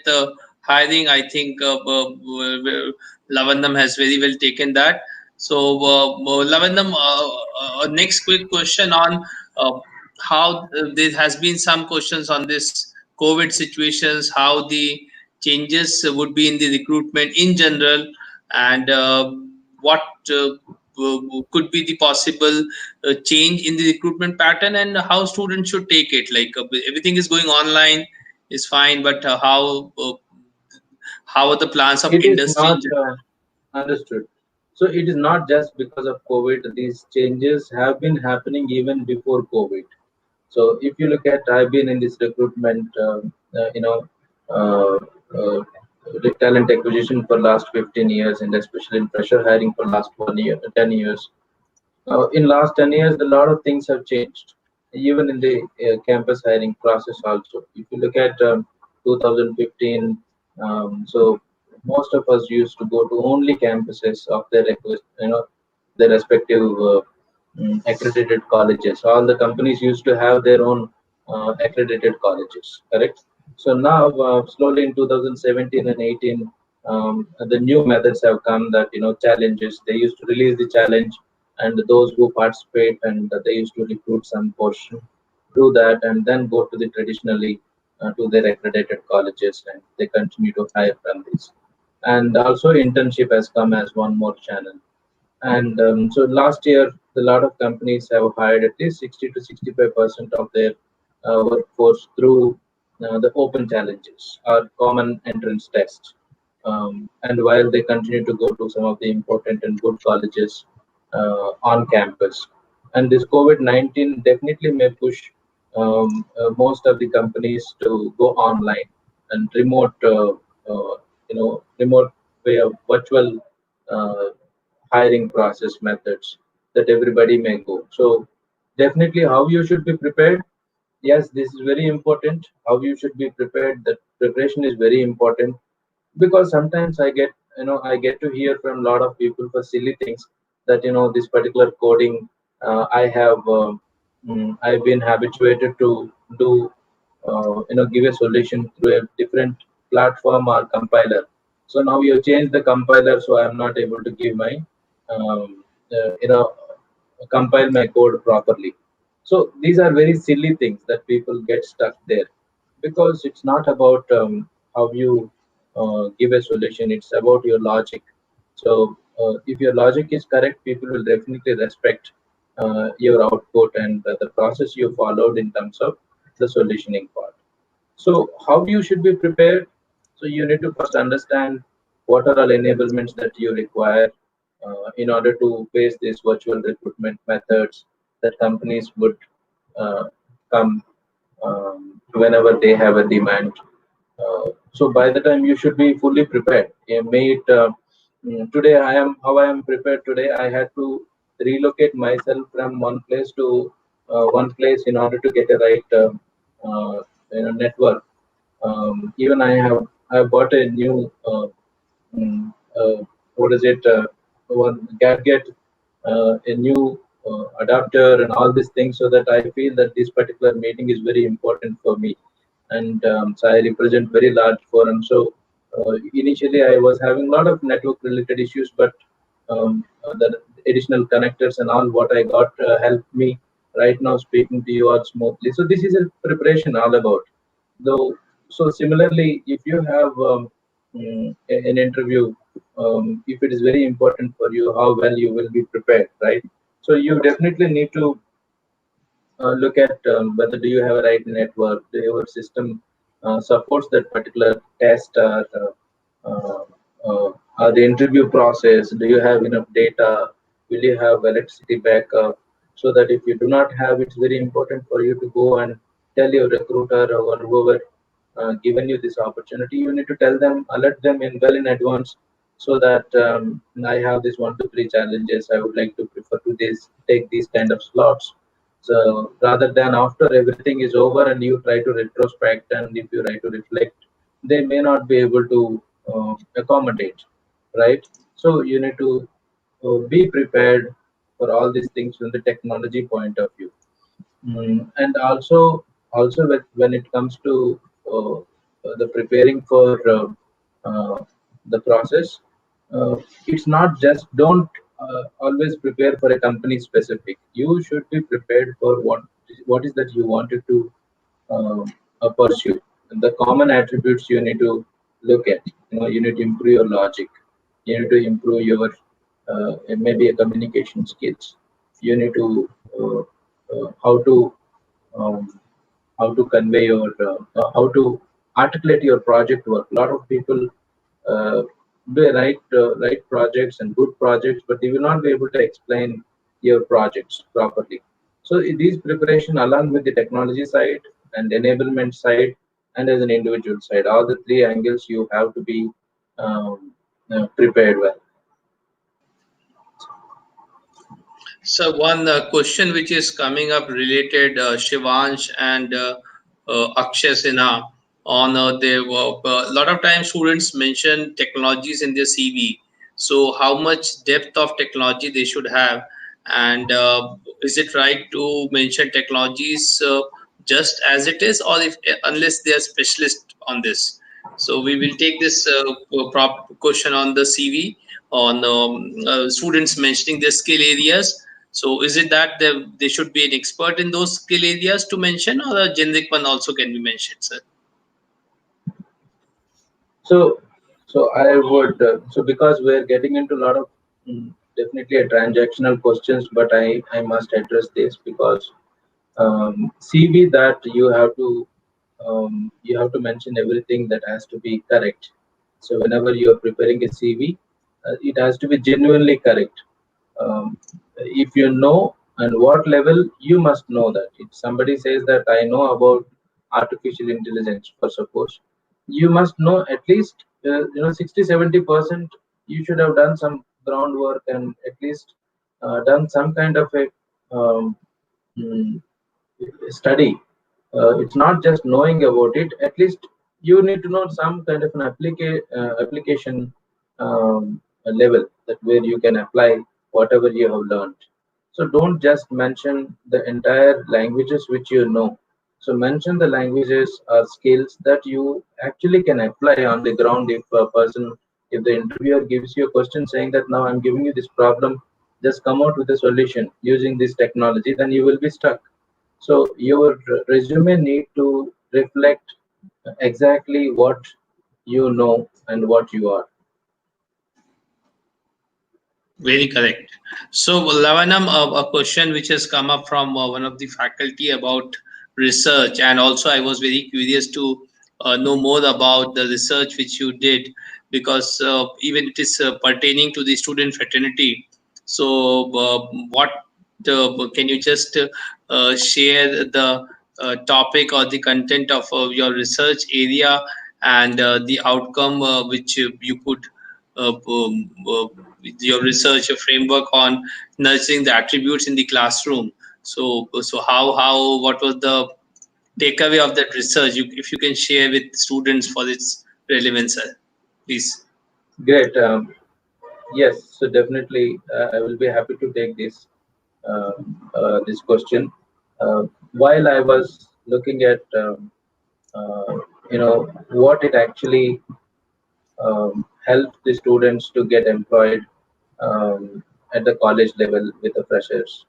hiring. I think Lavandam has very well taken that. So, Lavendam, next quick question on how there has been some questions on this COVID situations, how the changes would be in the recruitment in general, and what could be the possible change in the recruitment pattern, and how students should take it. Like everything is going online is fine, but how are the plans of It is industry in not general? understood. So it is not just because of COVID. These changes have been happening even before COVID. So if you look at, I've been in this recruitment, uh, uh, the talent acquisition for last 15 years, and especially in pressure hiring for last 1 year, 10 years. In last 10 years, a lot of things have changed, even in the campus hiring process also. If you look at 2015, so most of us used to go to only campuses of their their respective accredited colleges. All the companies used to have their own accredited colleges, correct? So now, slowly in 2017 and 18, the new methods have come that challenges. They used to release the challenge, and those who participate, and they used to recruit some portion through that, and then go to the traditionally to their accredited colleges, and they continue to hire from these. And also internship has come as one more channel. And so last year, a lot of companies have hired at least 60 to 65% of their workforce through the open challenges or common entrance tests. And while they continue to go to some of the important and good colleges on campus. And this COVID-19 definitely may push most of the companies to go online and remote way of virtual uh, hiring process methods that everybody may go. So definitely how you should be prepared. Yes, this is very important. How you should be prepared. That preparation is very important, because sometimes I get to hear from a lot of people for silly things that this particular coding I've been habituated to do give a solution through a different platform or compiler. So now you change the compiler, so I'm not able to give my um, uh, you know compile my code properly. So these are very silly things that people get stuck there, because it's not about how you give a solution. It's about your logic. So if your logic is correct, people will definitely respect your output and the process you followed in terms of the solutioning part. So how you should be prepared? So you need to first understand what are all enablements that you require in order to face these virtual recruitment methods that companies would come whenever they have a demand. So by the time you should be fully prepared. Today I am prepared today. I had to relocate myself from one place to one place in order to get a right network. Even I bought a new what is it one gadget, a new adapter and all these things, so that I feel that this particular meeting is very important for me. And so I represent very large forum. So initially I was having a lot of network related issues, but the additional connectors and all what I got helped me right now speaking to you all smoothly. So this is a preparation all about. Though, so similarly, if you have an interview, if it is very important for you, how well you will be prepared, right? So you definitely need to look at whether do you have a right network, do your system supports that particular test, uh, or the interview process, do you have enough data, will you have electricity backup, so that if you do not have, it's very important for you to go and tell your recruiter or whoever given you this opportunity, you need to tell them, alert them in well in advance, so that I have this 1 to 3 challenges. I would like to prefer to this take these kind of slots. So rather than after everything is over and you try to retrospect, and if you try to reflect, they may not be able to accommodate, right? So you need to be prepared for all these things from the technology point of view. And also when it comes to the preparing for uh, the process, it's not just don't always prepare for a company specific. You should be prepared for what is that you wanted to um, pursue. And the common attributes you need to look at. You need to improve your logic. You need to improve your maybe a communication skills. You need to how to um, convey your how to articulate your project work. A lot of people uh, they write projects and good projects, but they will not be able to explain your projects properly. So these preparation along with the technology side and enablement side and as an individual side, all the three angles you have to be prepared well. So one question which is coming up related, Shivansh and Akshay Sinha, on a lot of times students mention technologies in their CV. So how much depth of technology they should have, and is it right to mention technologies just as it is, or if unless they are specialist on this? So we will take this prop question on the CV on students mentioning their skill areas. So is it that they should be an expert in those skill areas to mention, or a generic one also can be mentioned, sir? So, I would because we're getting into a lot of definitely a transactional questions, but I must address this because CV that you have to mention everything that has to be correct. So whenever you are preparing a CV, it has to be genuinely correct. If you know and what level, you must know that. If somebody says that I know about artificial intelligence, for suppose, you must know at least 60-70%. You should have done some groundwork and at least done some kind of a mm, study. It's not just knowing about it. At least you need to know some kind of an application level that where you can apply whatever you have learned. So don't just mention the entire languages which you know. So mention the languages or skills that you actually can apply on the ground. If the interviewer gives you a question saying that now I'm giving you this problem, just come out with a solution using this technology, then you will be stuck. So your resume need to reflect exactly what you know and what you are. Very correct. So, Lavanam, a question which has come up from one of the faculty about research, and also I was very curious to know more about the research which you did, because even it is pertaining to the student fraternity. So, what can you just share the topic or the content of your research area, and the outcome which you could with your research your framework on nurturing the attributes in the classroom. So how what was the takeaway of that research? If you can share with students for its relevance, sir, please. Great. Yes. So definitely, I will be happy to take this question. While I was looking at uh, what it actually helped the students to get employed at the college level with the freshers.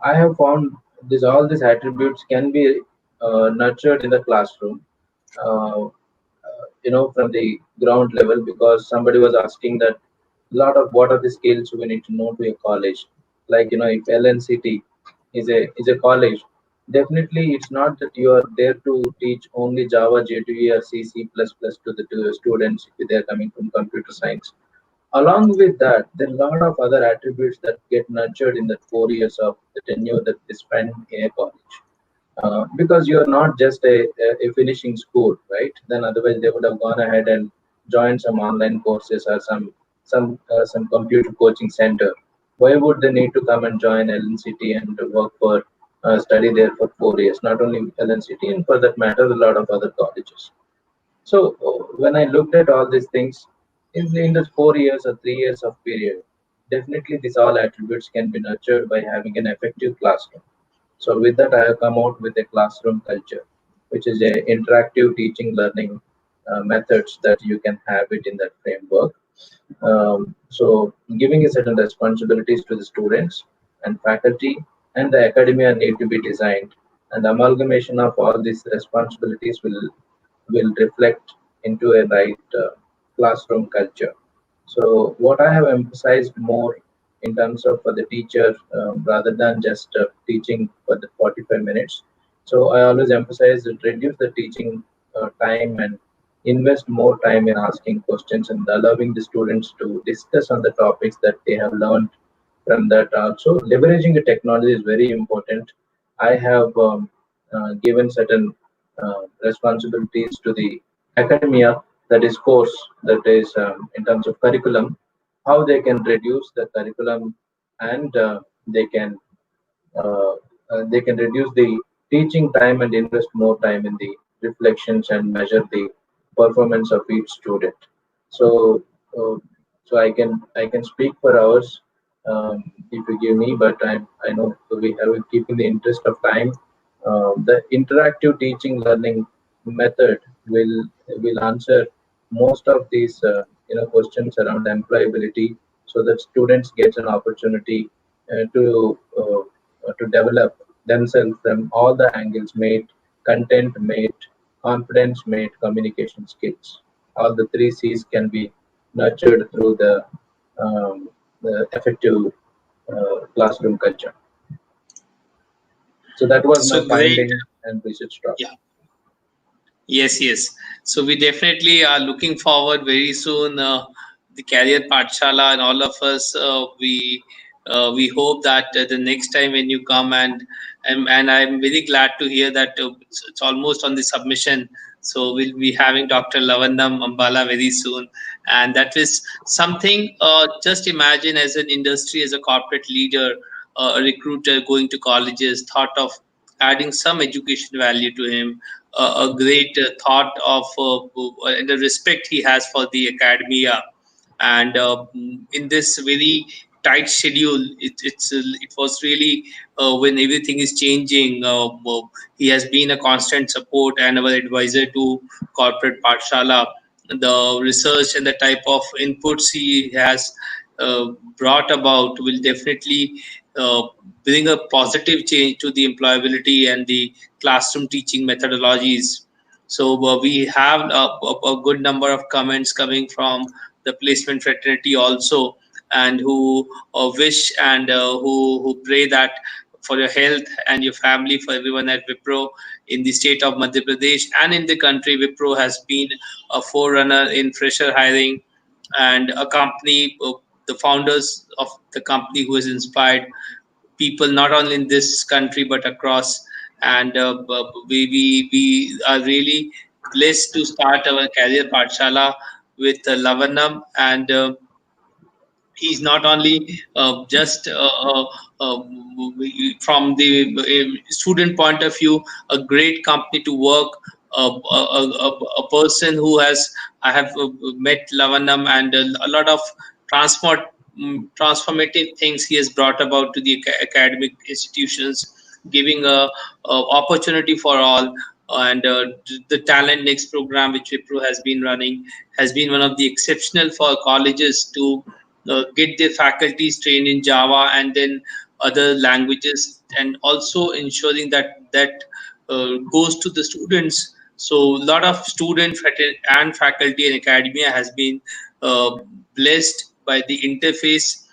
I have found this all these attributes can be nurtured in the classroom, from the ground level, because somebody was asking that a lot of what are the skills we need to know to a college. Like if LNCT is a college, definitely it's not that you are there to teach only Java, J2E, or C, C++ to the students if they are coming from computer science. Along with that, there are a lot of other attributes that get nurtured in that 4 years of the tenure that they spend in a college. Because you are not just a finishing school, right? Then otherwise they would have gone ahead and joined some online courses or some computer coaching center. Why would they need to come and join LNCT and work for study there for 4 years? Not only LNCT, and for that matter, a lot of other colleges. So when I looked at all these things in the 4 years or 3 years of period, definitely these all attributes can be nurtured by having an effective classroom. So with that, I have come out with a classroom culture, which is a interactive teaching learning methods that you can have it in that framework. So giving a certain responsibilities to the students and faculty and the academia need to be designed, and the amalgamation of all these responsibilities will reflect into a right classroom culture. So what I have emphasized more in terms of for the teacher, rather than just teaching for the 45 minutes. So I always emphasize that reduce the teaching time and invest more time in asking questions and allowing the students to discuss on the topics that they have learned from that. Also, leveraging the technology is very important. I have given certain responsibilities to the academia, that is course, that is in terms of curriculum, how they can reduce the curriculum, and uh, they can reduce the teaching time and invest more time in the reflections and measure the performance of each student. So, uh, so I can speak for hours if you give me, but I know we have keeping the interest of time. The interactive teaching learning method will answer most of these questions around employability, so that students get an opportunity to develop themselves from all the angles, made content, made confidence, made communication skills. All the three C's can be nurtured through the effective classroom culture. So that was my So great. finding and research talk. Yeah. Yes, yes. So we definitely are looking forward very soon. The Career Pathshala and all of us, we hope that the next time when you come, and I'm very glad to hear that it's almost on the submission. So we'll be having Dr. Lavannam Ambala very soon, and that is something. Just imagine as an industry, as a corporate leader, a recruiter going to colleges, thought of adding some education value to him, a great thought of and the respect he has for the academia, and in this very tight schedule, it was really when everything is changing, he has been a constant support and our advisor to corporate Pathshala. The research and the type of inputs he has uh, brought about will definitely uh, bring a positive change to the employability and the classroom teaching methodologies. So we have a good number of comments coming from the placement fraternity also, and who wish and who pray that for your health and your family, for everyone at Wipro in the state of Madhya Pradesh and in the country. Wipro has been a forerunner in fresher hiring, and a company, the founders of the company who has inspired people not only in this country but across. And we are really blessed to start our career Pathshala with Lavanam, and he's not only just from the student point of view a great company to work, a person who has, I have met Lavanam, and a lot of transport transformative things he has brought about to the academic institutions, giving a opportunity for all. And the Talent Next program, which Wipro has been running, has been one of the exceptional for colleges to get their faculties trained in Java and then other languages, and also ensuring that goes to the students. So a lot of and faculty and academia has been uh, blessed by the interface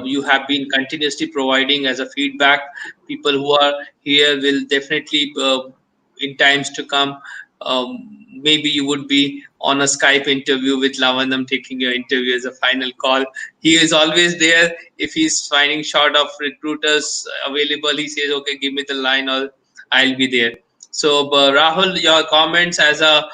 you have been continuously providing as a feedback. People who are here will definitely in times to come, maybe you would be on a Skype interview with Lavanam, taking your interview as a final call. He is always there. If he's finding short of recruiters available, he says, "Okay, give me the line, or I'll be there." So, Rahul, your comments as a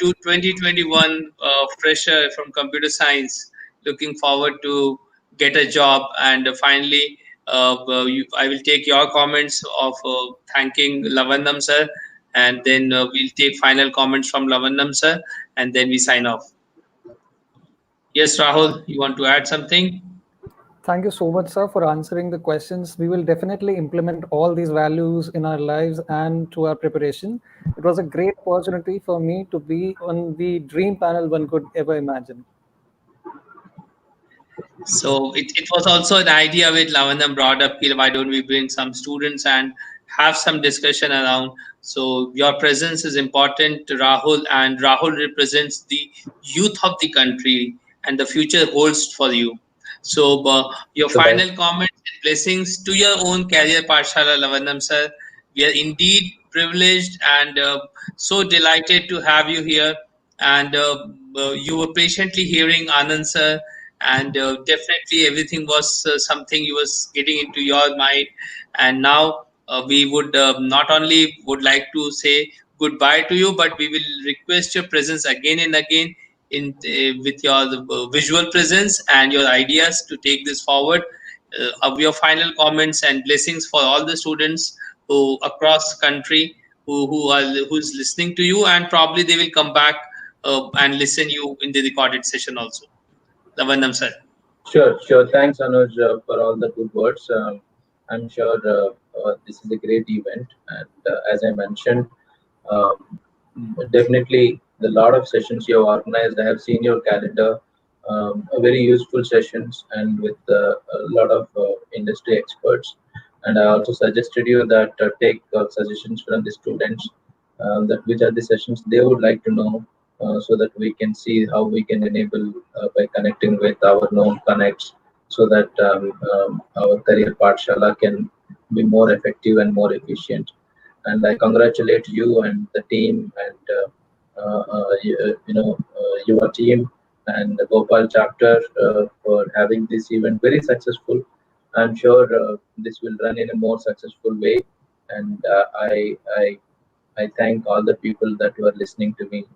2021 fresher from computer science, looking forward to get a job, and finally, I will take your comments of thanking Lavanam sir, and then we'll take final comments from Lavanam sir, and then we sign off. Yes, Rahul, you want to add something? Thank you so much, sir, for answering the questions. We will definitely implement all these values in our lives and to our preparation. It was a great opportunity for me to be on the dream panel one could ever imagine. So it was also an idea with Lavanam brought up, why don't we bring some students and have some discussion around. So your presence is important, Rahul, and Rahul represents the youth of the country and the future holds for you. So your So thank final comments and blessings to your own career, Pathshala Lavanam sir. We are indeed privileged and so delighted to have you here. And you were patiently hearing Anand sir, and definitely everything was something you was getting into your mind. And now we would not only would like to say goodbye to you, but we will request your presence again and again in with your visual presence and your ideas to take this forward. Of your final comments and blessings for all the students who across country who's listening to you, and probably they will come back and listen you in the recorded session also. Lavanam sir. Sure. Thanks, Anuj, for all the good words. I'm sure this is a great event, and as I mentioned, um, definitely the lot of sessions you have organized. I have seen your calendar, very useful sessions, and with a lot of industry experts. And I also suggested you that take suggestions from the students, that which are the sessions they would like to know, so that we can see how we can enable by connecting with our known connects, so that our career Pathshala can be more effective and more efficient. And I congratulate you and the team and your team and the Bhopal chapter for having this event very successful. I'm sure this will run in a more successful way, and I thank all the people that were listening to me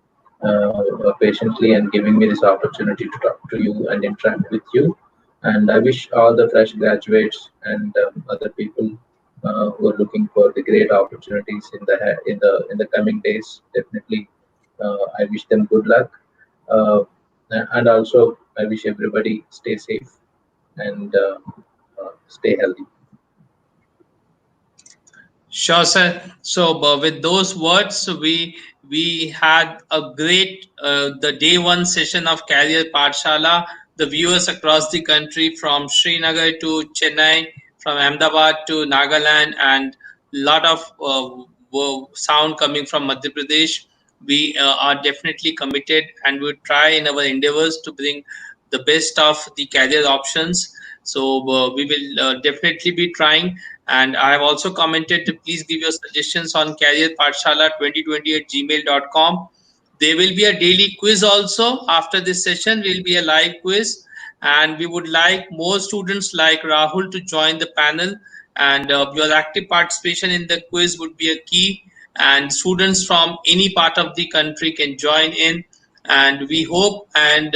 patiently and giving me this opportunity to talk to you and interact with you. And I wish all the fresh graduates and other people who are looking for the great opportunities in the coming days. Definitely, I wish them good luck. Uh, and also, I wish everybody stay safe and stay healthy. Sure, sir. So, with those words, we had a great the day one session of Career Pathshala. The viewers across the country, from Srinagar to Chennai, from Ahmedabad to Nagaland, and lot of sound coming from Madhya Pradesh. We are definitely committed, and we try in our endeavors to bring the best of the career options. So we will definitely be trying, and I have also commented to please give your suggestions on careerpathshala2020 at gmail.com. There will be a daily quiz also. After this session, will be a live quiz. And we would like more students like Rahul to join the panel. And your active participation in the quiz would be a key. And students from any part of the country can join in. And we hope and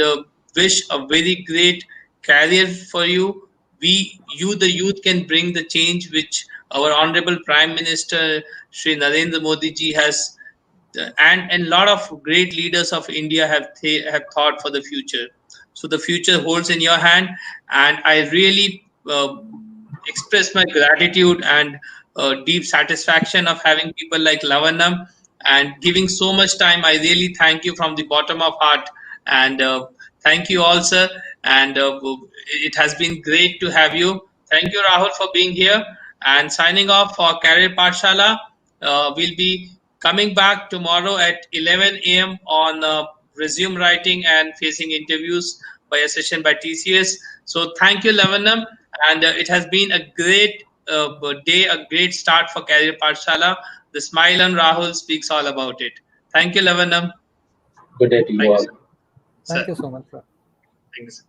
wish a very great career for you. You, the youth, can bring the change which our Honorable Prime Minister Shri Narendra Modi ji has, and a lot of great leaders of India have thought for the future. So the future holds in your hand, and I really express my gratitude and deep satisfaction of having people like Lavanam and giving so much time. I really thank you from the bottom of heart, and thank you all, sir. And it has been great to have you. Thank you, Rahul, for being here. And signing off for Career Pathshala. We'll be coming back tomorrow at 11 a.m. on resume writing and facing interviews by a session by TCS. So thank you, Lavanam, and it has been a great day, a great start for Career Pathshala. The smile on Rahul speaks all about it. Thank you, Lavanam. Good day to you Thank you, all. sir. Thank Sir. you so much, sir. Thank you, sir.